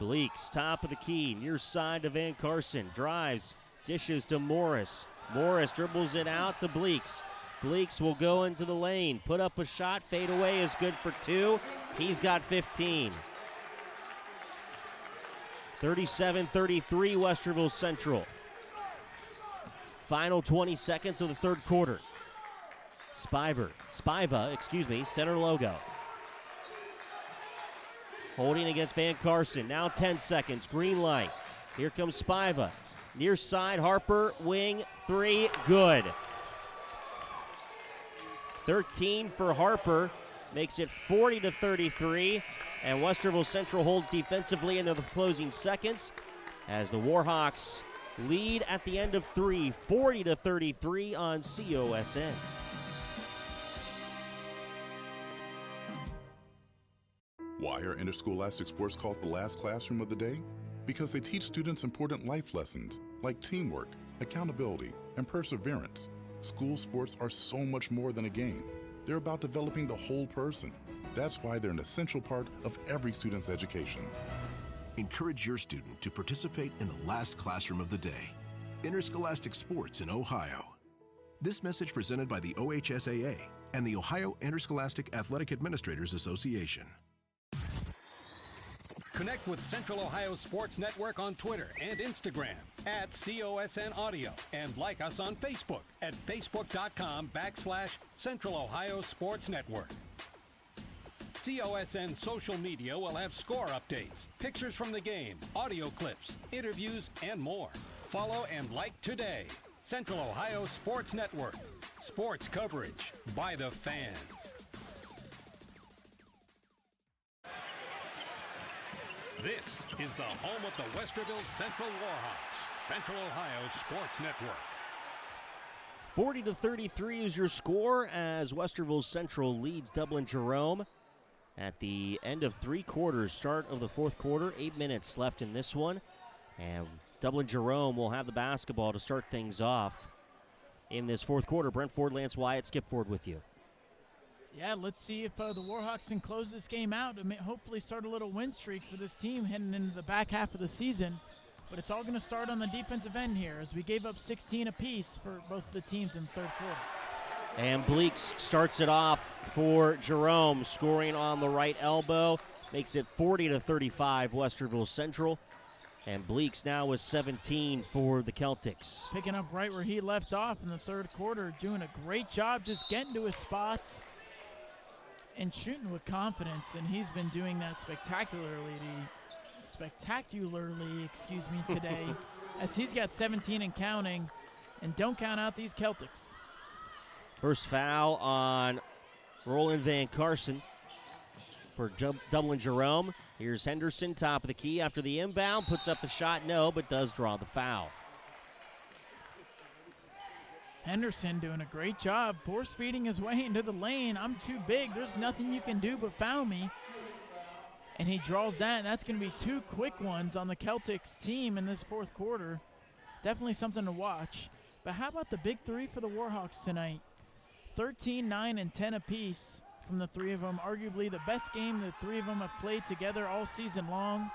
Bleeks, top of the key, near side to Van Carson. Drives, dishes to Morris. Morris dribbles it out to Bleeks. Bleeks will go into the lane, put up a shot, fade away is good for 2. He's got 15. 37-33 Westerville Central. Final 20 seconds of the third quarter. Spiva, center logo. Holding against Van Carson. Now 10 seconds. Green light. Here comes Spiva. Near side, Harper, wing, 3, good. 13 for Harper. Makes it 40-33. And Westerville Central holds defensively into the closing seconds as the Warhawks lead at the end of 3, 40-33 on COSN. Why are interscholastic sports called the last classroom of the day? Because they teach students important life lessons like teamwork, accountability, and perseverance. School sports are so much more than a game. They're about developing the whole person. That's why they're an essential part of every student's education. Encourage your student to participate in the last classroom of the day. Interscholastic sports in Ohio. This message presented by the OHSAA and the Ohio Interscholastic Athletic Administrators Association. Connect with Central Ohio Sports Network on Twitter and Instagram at COSN Audio and like us on Facebook at facebook.com/Central Ohio Sports Network. COSN social media will have score updates, pictures from the game, audio clips, interviews, and more. Follow and like today. Central Ohio Sports Network. Sports coverage by the fans. This is the home of the Westerville Central Warhawks, Central Ohio Sports Network. 40-33 is your score as Westerville Central leads Dublin Jerome at the end of 3 quarters, start of the fourth quarter. 8 minutes left in this one. And Dublin Jerome will have the basketball to start things off in this fourth quarter. Brent Ford, Lance Wyatt, Skip Ford with you. Yeah, let's see if the Warhawks can close this game out and hopefully start a little win streak for this team heading into the back half of the season. But it's all going to start on the defensive end here as we gave up 16 apiece for both the teams in the third quarter. And Bleeks starts it off for Jerome, scoring on the right elbow. Makes it 40-35 Westerville Central. And Bleeks now with 17 for the Celtics. Picking up right where he left off in the third quarter, doing a great job just getting to his spots and shooting with confidence, and he's been doing that spectacularly today as he's got 17 and counting, and don't count out these Celtics. First foul on Roland Van Carson for Dublin Jerome. Here's Henderson, top of the key after the inbound, puts up the shot, no, but does draw the foul. Henderson doing a great job force-feeding his way into the lane. I'm too big. There's nothing you can do but foul me. And he draws that, and that's going to be 2 quick ones on the Celtics team in this fourth quarter. Definitely something to watch. But how about the big 3 for the Warhawks tonight? 13, 9, and 10 apiece from the 3 of them. Arguably the best game the 3 of them have played together all season long.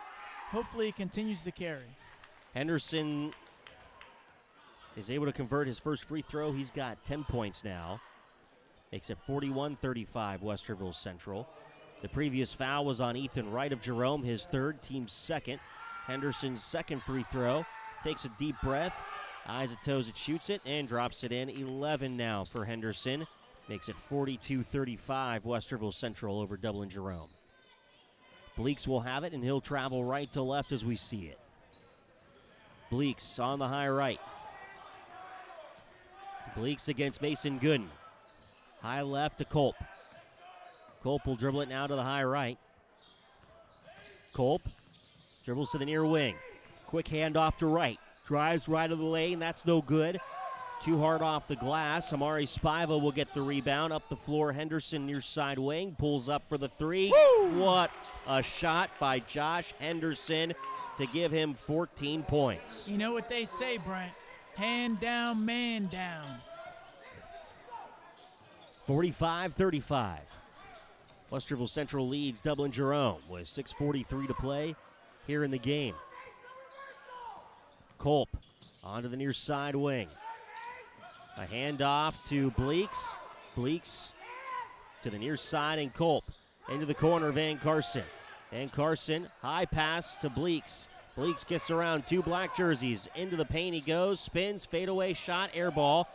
Hopefully it continues to carry. Henderson is able to convert his first free throw. He's got 10 points now. Makes it 41-35 Westerville Central. The previous foul was on Ethan Wright of Jerome, his third, team's second. Henderson's second free throw. Takes a deep breath. Eyes and toes, it shoots it, and drops it in. 11 now for Henderson. Makes it 42-35 Westerville Central over Dublin Jerome. Bleeks will have it, and he'll travel right to left as we see it. Bleeks on the high right. Bleeks against Mason Gooden. High left to Culp. Culp will dribble it now to the high right. Culp dribbles to the near wing. Quick handoff to right. Drives right of the lane. That's no good. Too hard off the glass. Amari Spiva will get the rebound. Up the floor, Henderson near side wing. Pulls up for the 3. Woo! What a shot by Josh Henderson to give him 14 points. You know what they say, Brent. Hand down, man down. 45-35. Westerville Central leads Dublin Jerome with 6:43 to play here in the game. Culp onto the near side wing. A handoff to Bleeks. Bleeks to the near side, and Culp into the corner, Van Carson. Van Carson, high pass to Bleeks. Bleeks gets around 2 black jerseys. Into the paint he goes, spins, fadeaway shot, air ball.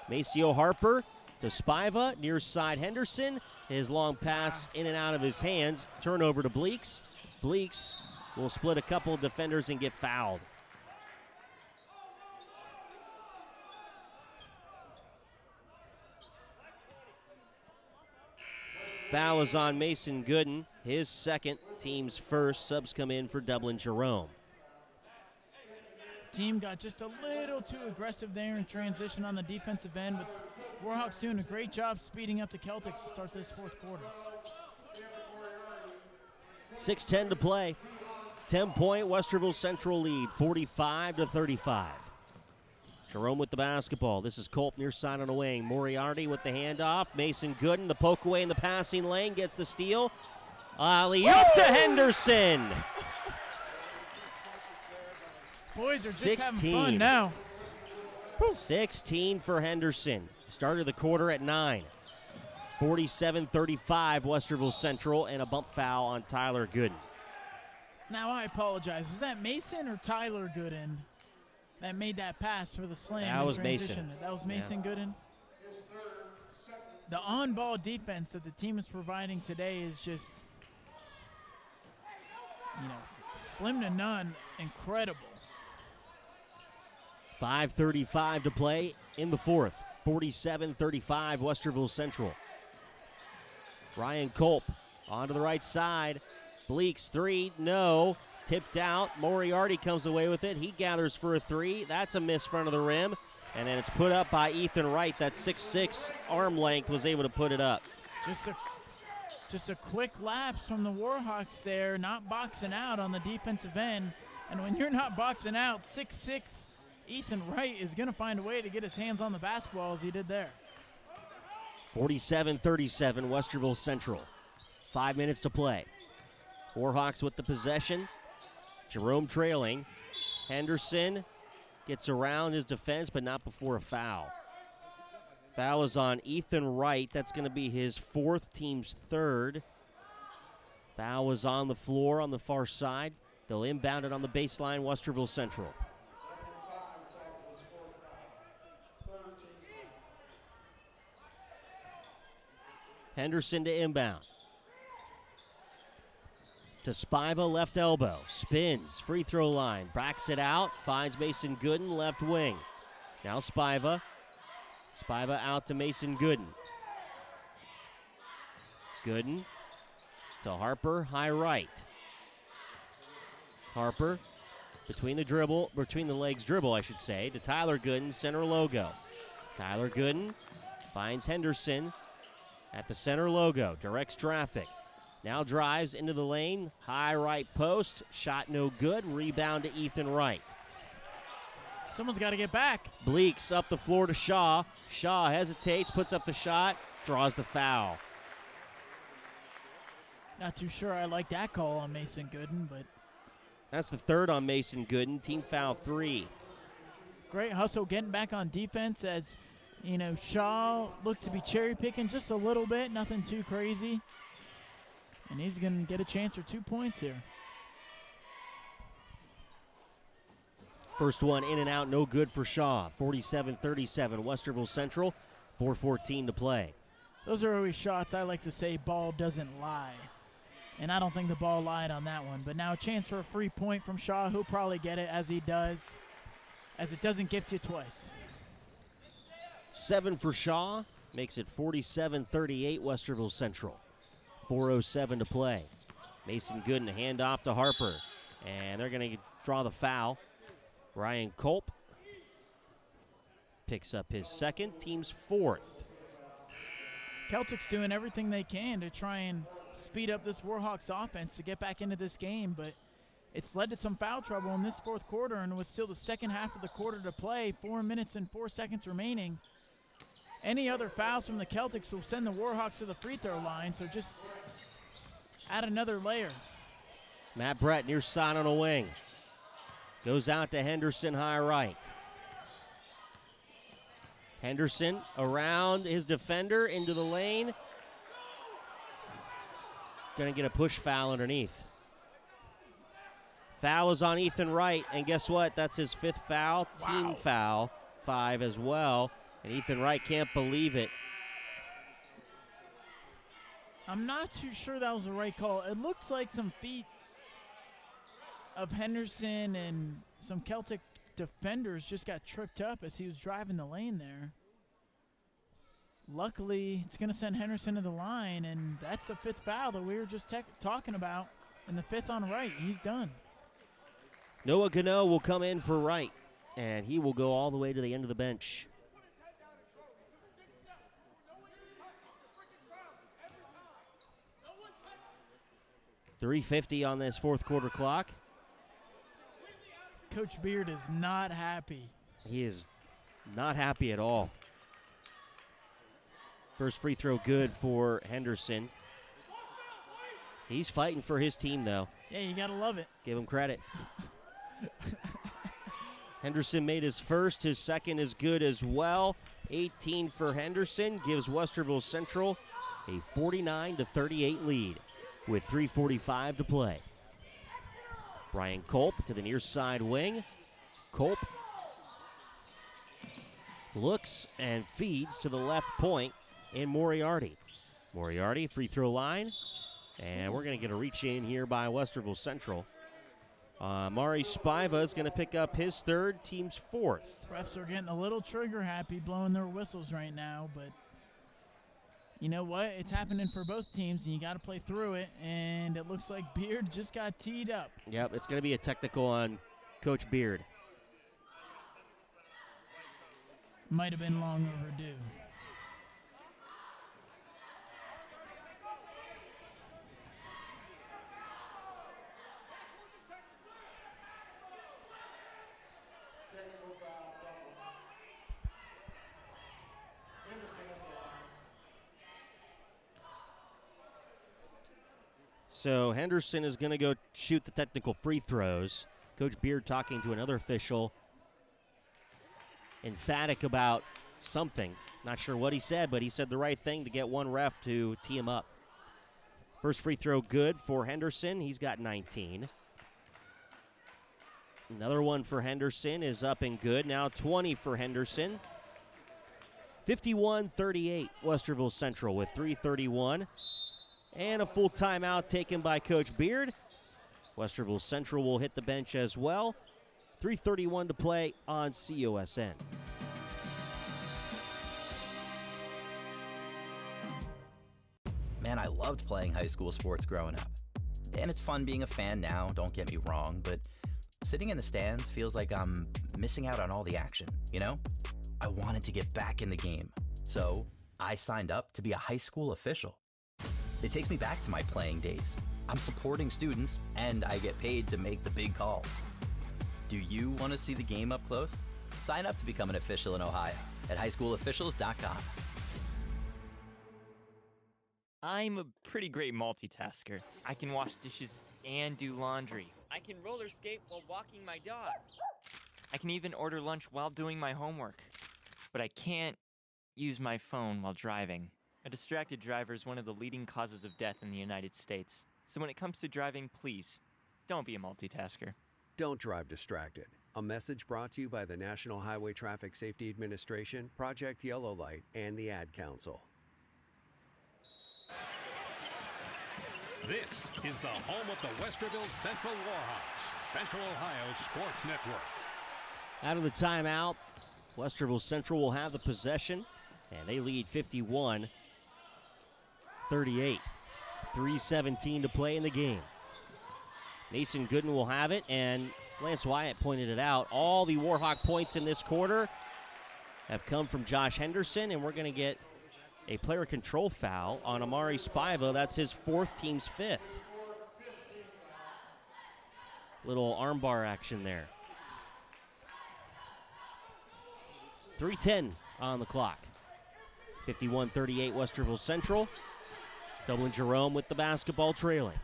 Maceo Harper to Spiva, near side Henderson. His long pass in and out of his hands. Turnover to Bleeks. Bleeks will split a couple of defenders and get fouled. Foul is on Mason Gooden, his second, team's first. Subs come in for Dublin Jerome. Team got just a little too aggressive there in transition on the defensive end, but Warhawks doing a great job speeding up the Celtics to start this fourth quarter. 6:10 to play. 10-point Westerville Central lead, 45-35. Jerome with the basketball. This is Culp near side on the wing. Moriarty with the handoff. Mason Gooden, the poke away in the passing lane, gets the steal. Alley-oop to Henderson. Boys are just having fun now. 16 for Henderson. Started the quarter at 9. 47-35 Westerville Central, and a bump foul on Tyler Gooden. Now I apologize. Was that Mason or Tyler Gooden that made that pass for the slam? That was Mason. That was Mason Gooden. The on-ball defense that the team is providing today is just, slim to none. Incredible. 5:35 to play in the fourth. 47-35 Westerville Central. Ryan Culp onto the right side. Bleeks 3, no. Tipped out. Moriarty comes away with it. He gathers for a 3. That's a miss front of the rim. And then it's put up by Ethan Wright. That 6'6" arm length was able to put it up. Just a quick lapse from the Warhawks there, not boxing out on the defensive end. And when you're not boxing out, 6'6" Ethan Wright is going to find a way to get his hands on the basketball as he did there. 47-37 Westerville Central. 5 minutes to play. Warhawks with the possession. Jerome trailing. Henderson gets around his defense, but not before a foul. Foul is on Ethan Wright. That's going to be his fourth, team's third. Foul was on the floor on the far side. They'll inbound it on the baseline, Westerville Central. Henderson to inbound. To Spiva, left elbow. Spins, free throw line. Backs it out, finds Mason Gooden, left wing. Now Spiva. Spiva out to Mason Gooden. Gooden to Harper, high right. Harper between the legs dribble, I should say, to Tyler Gooden, center logo. Tyler Gooden finds Henderson at the center logo, directs traffic. Now drives into the lane, high right post, shot no good, rebound to Ethan Wright. Someone's got to get back. Bleeks up the floor to Shaw. Shaw hesitates, puts up the shot, draws the foul. Not too sure I like that call on Mason Gooden, but that's the third on Mason Gooden, team foul 3. Great hustle getting back on defense as, Shaw looked to be cherry picking just a little bit, nothing too crazy. And he's going to get a chance for 2 points here. First one in and out, no good for Shaw. 47-37, Westerville Central, 4:14 to play. Those are always shots I like to say ball doesn't lie. And I don't think the ball lied on that one. But now a chance for a free point from Shaw. He'll probably get it as he does, as it doesn't gift you twice. 7 for Shaw, makes it 47-38, Westerville Central. 4:07 to play. Mason Gooden handoff to Harper. And they're going to draw the foul. Ryan Culp picks up his second, team's 4th. Celtics doing everything they can to try and speed up this Warhawks offense to get back into this game, but it's led to some foul trouble in this fourth quarter, and with still the second half of the quarter to play, 4 minutes and 4 seconds remaining. Any other fouls from the Celtics will send the Warhawks to the free throw line, so just add another layer. Matt Brett near side on a wing. Goes out to Henderson, high right. Henderson around his defender into the lane. Going to get a push foul underneath. Foul is on Ethan Wright, and guess what? That's his 5th foul, team foul, 5 as well. And Ethan Wright can't believe it. I'm not too sure that was the right call. It looks like some feet of Henderson and some Celtic defenders just got tripped up as he was driving the lane there. Luckily, it's going to send Henderson to the line, and that's the 5th foul that we were just talking about. And the 5th on Wright, he's done. Noah Gano will come in for Wright, and he will go all the way to the end of the bench. .350 on this fourth quarter clock. Coach Beard is not happy. He is not happy at all. First free throw good for Henderson. He's fighting for his team, though. Yeah, you got to love it. Give him credit. Henderson made his first. His second is good as well. 18 for Henderson gives Westerville Central a 49-38 lead with 3:45 to play. Ryan Culp to the near side wing. Culp looks and feeds to the left point in Moriarty. Moriarty, free throw line. And we're going to get a reach in here by Westerville Central. Mari Spiva is going to pick up his 3rd, team's 4th. Refs are getting a little trigger happy, blowing their whistles right now, but you know what? It's happening for both teams, and you got to play through it, and it looks like Beard just got teed up. Yep, it's going to be a technical on Coach Beard. Might have been long overdue. So Henderson is going to go shoot the technical free throws. Coach Beard talking to another official, emphatic about something. Not sure what he said, but he said the right thing to get one ref to tee him up. First free throw good for Henderson. He's got 19. Another one for Henderson is up and good. Now 20 for Henderson. 51-38, Westerville Central with 3:31. And a full timeout taken by Coach Beard. Westerville Central will hit the bench as well. 3:31 to play on COSN. Man, I loved playing high school sports growing up. And it's fun being a fan now, don't get me wrong, but sitting in the stands feels like I'm missing out on all the action, you know? I wanted to get back in the game. So I signed up to be a high school official. It takes me back to my playing days. I'm supporting students, and I get paid to make the big calls. Do you want to see the game up close? Sign up to become an official in Ohio at highschoolofficials.com. I'm a pretty great multitasker. I can wash dishes and do laundry. I can roller skate while walking my dog. I can even order lunch while doing my homework. But I can't use my phone while driving. A distracted driver is one of the leading causes of death in the United States. So when it comes to driving, please, don't be a multitasker. Don't drive distracted. A message brought to you by the National Highway Traffic Safety Administration, Project Yellow Light, and the Ad Council. This is the home of the Westerville Central Warhawks, Central Ohio Sports Network. Out of the timeout, Westerville Central will have the possession, and they lead 51-38. 3:17 to play in the game. Mason Gooden will have it, and Lance Wyatt pointed it out. All the Warhawk points in this quarter have come from Josh Henderson, and we're going to get a player control foul on Amari Spiva. That's his fourth, team's fifth. Little armbar action there. 3:10 on the clock. 51-38 Westerville Central. Dublin Jerome with the basketball trailing.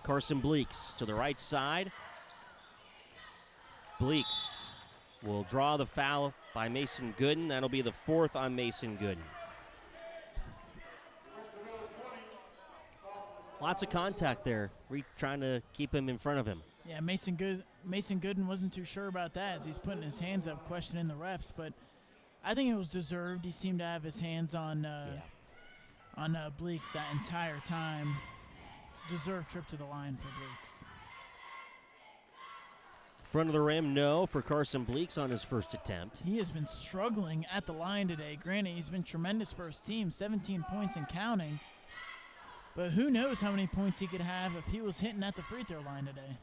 Carson Bleeks to the right side. Bleeks will draw the foul by Mason Gooden. That'll be the fourth on Mason Gooden. Lots of contact there. Trying to keep him in front of him. Yeah, Mason Gooden wasn't too sure about that as he's putting his hands up, questioning the refs, but I think it was deserved. He seemed to have his hands on Bleeks that entire time. Deserved trip to the line for Bleeks. Front of the rim, no for Carson Bleeks on his first attempt. He has been struggling at the line today. Granted, he's been tremendous for his team, 17 points and counting. But who knows how many points he could have if he was hitting at the free throw line today.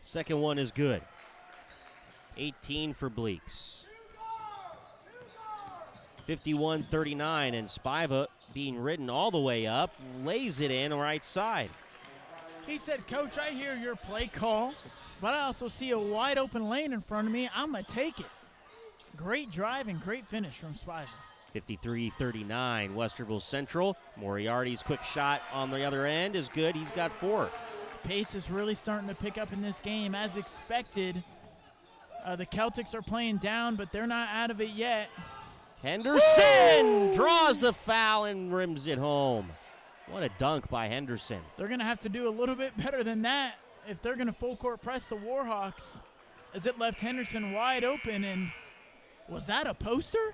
Second one is good. 18 for Bleeks. 51-39, and Spiva being ridden all the way up, lays it in right side. He said, "Coach, I hear your play call, but I also see a wide open lane in front of me. I'm going to take it." Great drive and great finish from Spiva. 53-39, Westerville Central. Moriarty's quick shot on the other end is good. He's got four. Pace is really starting to pick up in this game. As expected, the Celtics are playing down, but they're not out of it yet. Henderson draws the foul and rims it home. What a dunk by Henderson. They're going to have to do a little bit better than that if they're going to full court press the Warhawks, as it left Henderson wide open. And was that a poster?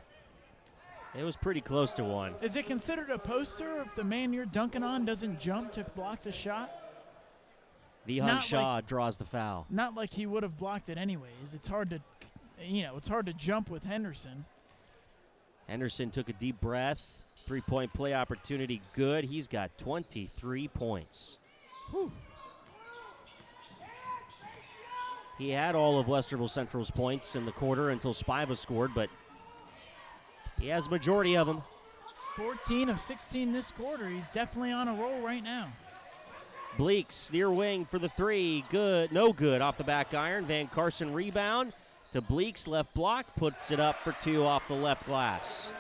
It was pretty close to one. Is it considered a poster if the man you're dunking on doesn't jump to block the shot? Vihan Shaw draws the foul. Not like he would have blocked it anyways. It's hard to jump with Henderson. Henderson took a deep breath. Three-point play opportunity good. He's got 23 points. Whew. He had all of Westerville Central's points in the quarter until Spiva scored, but he has a majority of them. 14 of 16 this quarter. He's definitely on a roll right now. Bleeks near wing for the three. Good. No good off the back iron. Van Carson rebound to Bleeks. Left block. Puts it up for two off the left glass.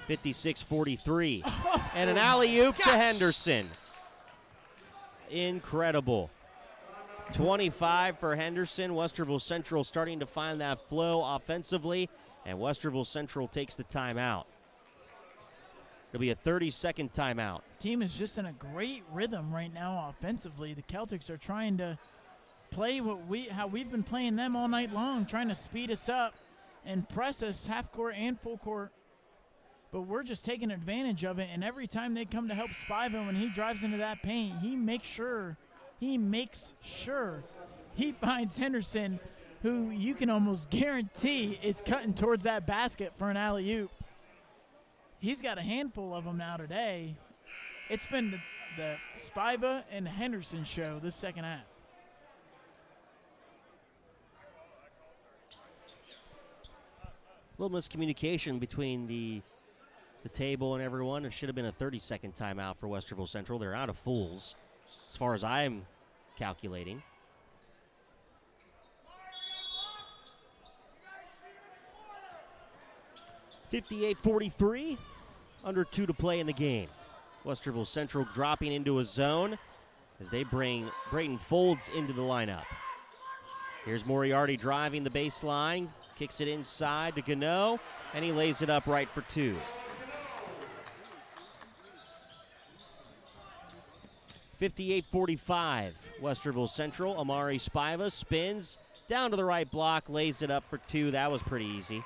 56-43. And an alley-oop to Henderson. Incredible. 25 for Henderson. Westerville Central starting to find that flow offensively, and Westerville Central takes the timeout. It'll be a 30-second timeout. Team is just in a great rhythm right now offensively. The Celtics are trying to play how we've been playing them all night long, trying to speed us up and press us half court and full court. But we're just taking advantage of it, and every time they come to help Spiva, when he drives into that paint, he makes sure he finds Henderson, who you can almost guarantee is cutting towards that basket for an alley-oop. He's got a handful of them now today. It's been the Spiva and Henderson show this second half. little miscommunication between the table and everyone. It should have been a 30-second timeout for Westerville Central. They're out of fools, as far as I'm calculating. .58-43, under 2 to play in the game. Westerville Central dropping into a zone as they bring Brayton Folds into the lineup. Here's Moriarty driving the baseline, kicks it inside to Gano, and he lays it up right for 2. .58-45, Westerville Central. Amari Spiva spins down to the right block, lays it up for 2. That was pretty easy.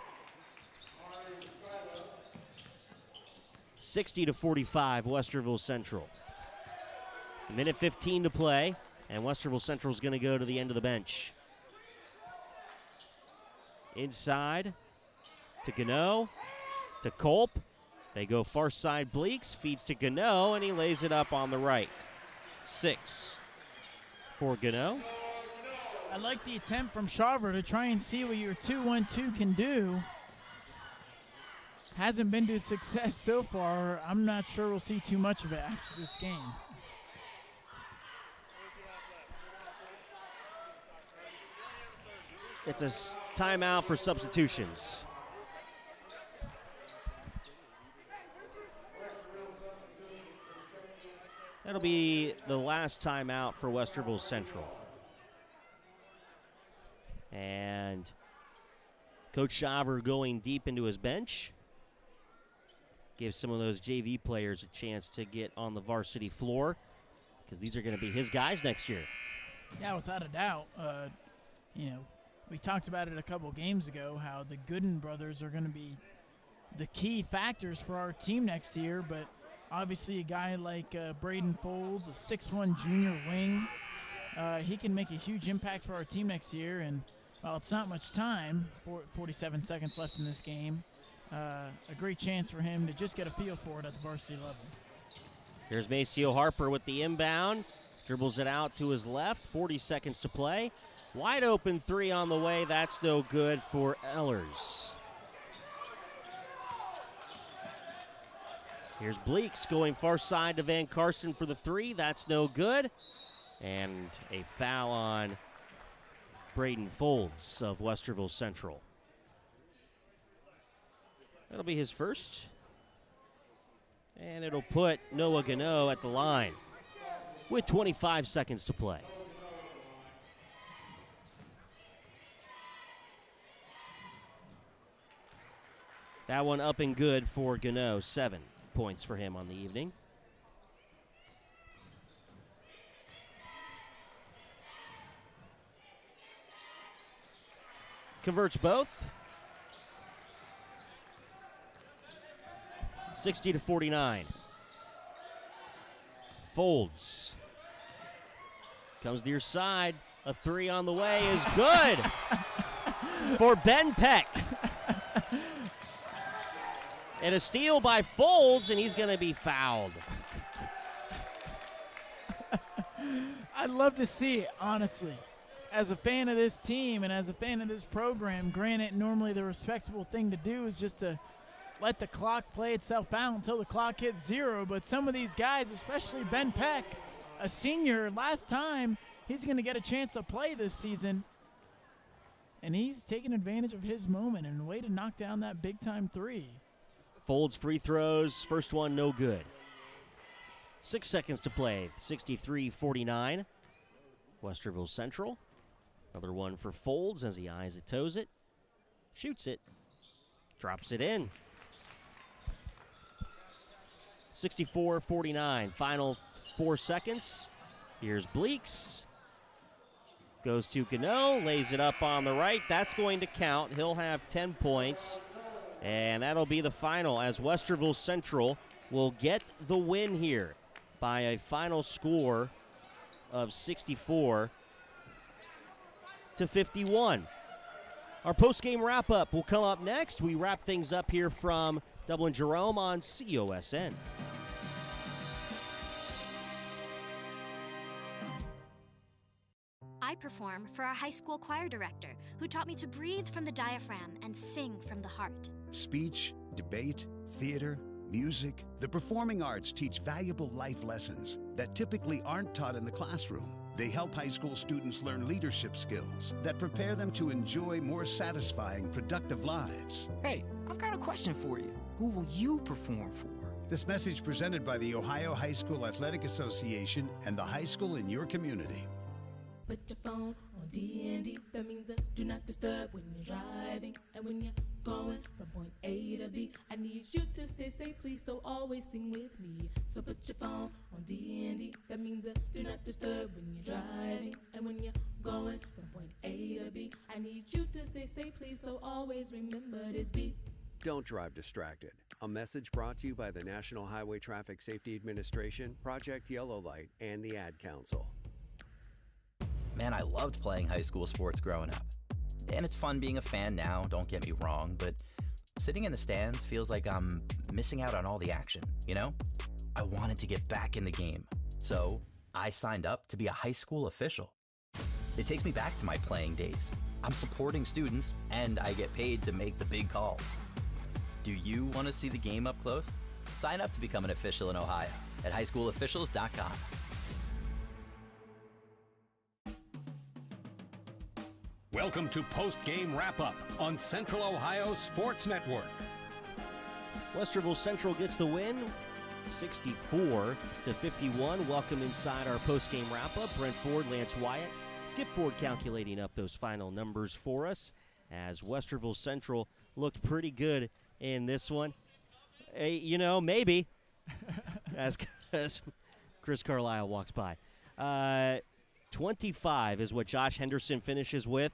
60-45, Westerville Central. A minute 15 to play, and Westerville Central is going to go to the end of the bench. Inside to Gano, to Culp. They go far side. Bleeks feeds to Gano, and he lays it up on the right. 6 for Gano. I like the attempt from Shaver to try and see what your 2-1-2 can do. Hasn't been to success so far. I'm not sure we'll see too much of it after this game. It's a timeout for substitutions. That'll be the last timeout for Westerville Central. And Coach Shaver going deep into his bench. Gives some of those JV players a chance to get on the varsity floor because these are going to be his guys next year. Yeah, without a doubt. We talked about it a couple games ago, how the Gooden brothers are going to be the key factors for our team next year, but obviously a guy like Braden Foles, a 6'1 junior wing, he can make a huge impact for our team next year, and while it's not much time, 47 seconds left in this game, a great chance for him to just get a feel for it at the varsity level. Here's Maceo Harper with the inbound. Dribbles it out to his left. 40 seconds to play. Wide open 3 on the way. That's no good for Ehlers. Here's Bleeks going far side to Van Carson for the 3. That's no good. And a foul on Braden Folds of Westerville Central. That'll be his first. And it'll put Noah Gano at the line with 25 seconds to play. That one up and good for Gano. 7 points for him on the evening. Converts both. 60-49. Folds. Comes to your side. A 3 on the way is good for Ben Peck. And a steal by Folds, and he's going to be fouled. I'd love to see it, honestly. As a fan of this team and as a fan of this program, granted, normally the respectable thing to do is just to let the clock play itself out until the clock hits 0. But some of these guys, especially Ben Peck, a senior, last time he's going to get a chance to play this season. And he's taking advantage of his moment and a way to knock down that big-time 3. Folds free throws. First one, no good. 6 seconds to play. 63-49. Westerville Central. Another one for Folds as he eyes it, toes it. Shoots it. Drops it in. 64-49. Final 4 seconds. Here's Bleeks. Goes to Gano. Lays it up on the right. That's going to count. He'll have 10 points. And that'll be the final as Westerville Central will get the win here by a final score of 64-51. Our post-game wrap-up will come up next. We wrap things up here from Dublin Jerome on COSN. I perform for our high school choir director, who taught me to breathe from the diaphragm and sing from the heart. Speech, debate, theater, music. The performing arts teach valuable life lessons that typically aren't taught in the classroom. They help high school students learn leadership skills that prepare them to enjoy more satisfying, productive lives. Hey, I've got a question for you. Who will you perform for? This message presented by the Ohio High School Athletic Association and the high school in your community. Put your phone on D&D. That means do not disturb when you're driving. And when you're going from point A to B, I need you to stay safe, please, so always sing with me. So put your phone on D&D. That means do not disturb when you're driving. And when you're going from point A to B, I need you to stay safe, please, so always remember this beat. Don't drive distracted. A message brought to you by the National Highway Traffic Safety Administration, Project Yellow Light, and the Ad Council. Man, I loved playing high school sports growing up. And it's fun being a fan now, don't get me wrong, but sitting in the stands feels like I'm missing out on all the action, you know? I wanted to get back in the game, so I signed up to be a high school official. It takes me back to my playing days. I'm supporting students, and I get paid to make the big calls. Do you want to see the game up close? Sign up to become an official in Ohio at highschoolofficials.com. Welcome to Post-Game Wrap-Up on Central Ohio Sports Network. Westerville Central gets the win, 64-51. Welcome inside our post-game wrap-up. Brent Ford, Lance Wyatt, Skip Ford calculating up those final numbers for us as Westerville Central looked pretty good in this one. Maybe, as Chris Carlisle walks by. 25 is what Josh Henderson finishes with.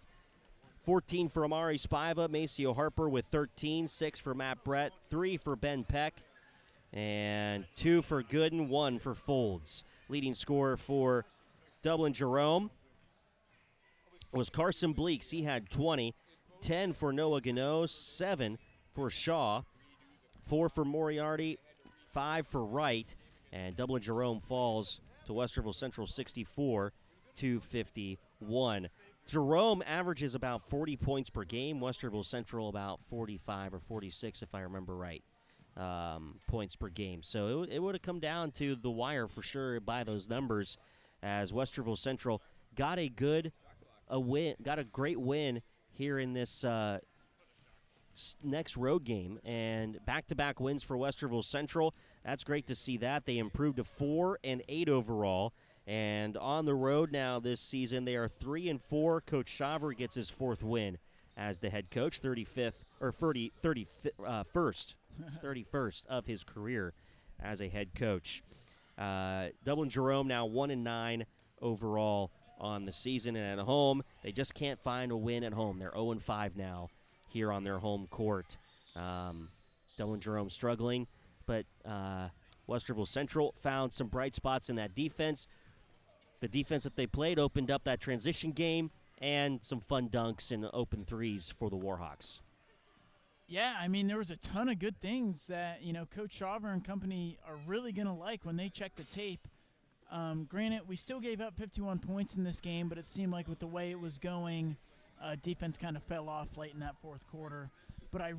14 for Amari Spiva, Maceo Harper with 13, 6 for Matt Brett, 3 for Ben Peck, and 2 for Gooden, 1 for Folds. Leading scorer for Dublin Jerome was Carson Bleeks. He had 20, 10 for Noah Gano, 7 for Shaw, 4 for Moriarty, 5 for Wright, and Dublin Jerome falls to Westerville Central 64-51. Jerome averages about 40 points per game. Westerville Central about 45 or 46, if I remember right, points per game. So it would have come down to the wire for sure by those numbers, as Westerville Central got a great win here in this next road game, and back-to-back wins for Westerville Central. That's great to see that. They improved to 4-8 overall, and on the road now this season they are 3-4. Coach Shaver gets his 4th win as the head coach, 31st of his career as a head coach. Dublin Jerome now 1-9 overall on the season, and at home they just can't find a win at home. They're 0-5 now here on their home court. Dublin Jerome struggling, but Westerville Central found some bright spots in that defense. The defense that they played opened up that transition game and some fun dunks and open threes for the Warhawks. Yeah, I mean, there was a ton of good things that, Coach Shaver and company are really going to like when they check the tape. Granted, we still gave up 51 points in this game, but it seemed like with the way it was going, defense kind of fell off late in that fourth quarter. But I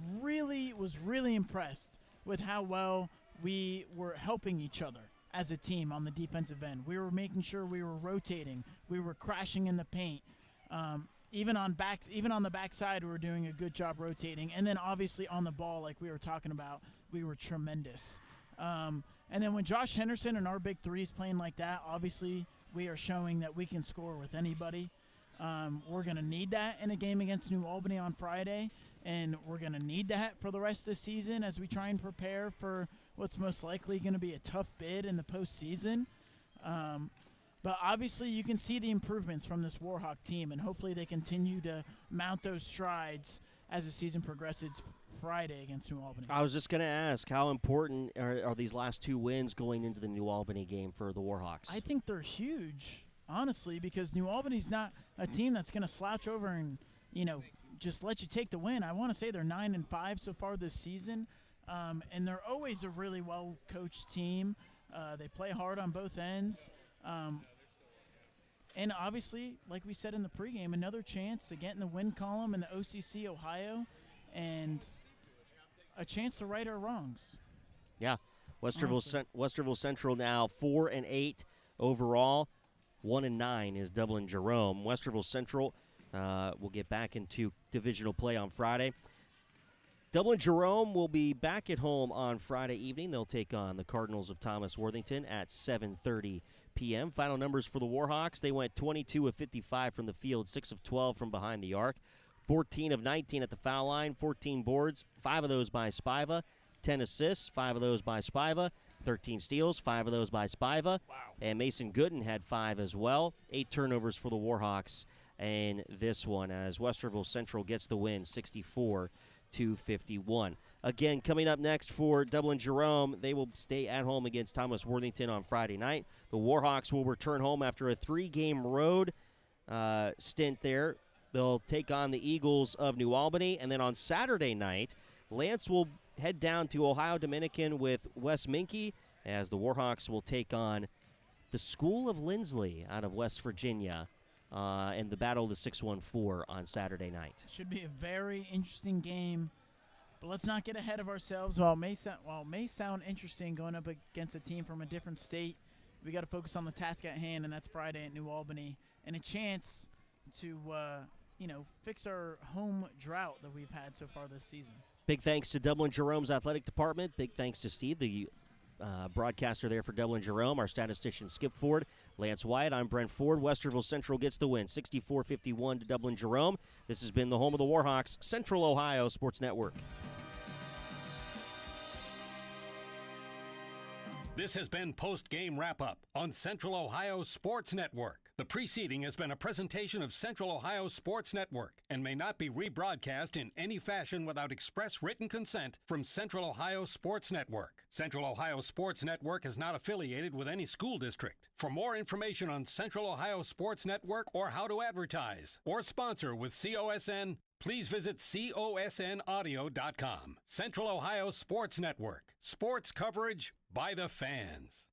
was really impressed with how well we were helping each other as a team on the defensive end. We were making sure we were rotating. We were crashing in the paint. Even on the backside, we were doing a good job rotating. And then obviously on the ball, like we were talking about, we were tremendous. And then when Josh Henderson and our big three is playing like that, obviously we are showing that we can score with anybody. We're going to need that in a game against New Albany on Friday, and we're going to need that for the rest of the season as we try and prepare for what's most likely going to be a tough bid in the postseason. But obviously you can see the improvements from this Warhawk team, and hopefully they continue to mount those strides as the season progresses Friday against New Albany. I was just going to ask, how important are these last 2 wins going into the New Albany game for the Warhawks? I think they're huge, honestly, because New Albany's not a team that's going to slouch over and, just let you take the win. I want to say they're 9-5 so far this season, and they're always a really well-coached team. They play hard on both ends. And obviously, like we said in the pregame, another chance to get in the win column in the OCC Ohio and a chance to right our wrongs. Yeah. Westerville Central now 4-8 overall. 1-9 is Dublin Jerome. Westerville Central will get back into divisional play on Friday. Dublin Jerome will be back at home on Friday evening. They'll take on the Cardinals of Thomas Worthington at 7:30 p.m. Final numbers for the Warhawks. They went 22 of 55 from the field, 6 of 12 from behind the arc, 14 of 19 at the foul line, 14 boards, 5 of those by Spiva, 10 assists, 5 of those by Spiva, 13 steals, 5 of those by Spiva. Wow. And Mason Gooden had 5 as well. 8 turnovers for the Warhawks in this one as Westerville Central gets the win, 64-51. Again, coming up next for Dublin Jerome, they will stay at home against Thomas Worthington on Friday night. The Warhawks will return home after a 3-game road stint there. They'll take on the Eagles of New Albany. And then on Saturday night, Lance will head down to Ohio Dominican with Wes Minke as the Warhawks will take on the School of Lindsley out of West Virginia in the Battle of the 614 on Saturday night. Should be a very interesting game, but let's not get ahead of ourselves. While it may sound interesting going up against a team from a different state, we got to focus on the task at hand, and that's Friday at New Albany, and a chance to fix our home drought that we've had so far this season. Big thanks to Dublin Jerome's athletic department. Big thanks to Steve, the broadcaster there for Dublin Jerome, our statistician Skip Ford, Lance Wyatt. I'm Brent Ford. Westerville Central gets the win, 64-51 to Dublin Jerome. This has been the home of the Warhawks, Central Ohio Sports Network. This has been Post-Game Wrap-Up on Central Ohio Sports Network. The preceding has been a presentation of Central Ohio Sports Network and may not be rebroadcast in any fashion without express written consent from Central Ohio Sports Network. Central Ohio Sports Network is not affiliated with any school district. For more information on Central Ohio Sports Network or how to advertise or sponsor with COSN, please visit cosnaudio.com. Central Ohio Sports Network. Sports coverage by the fans.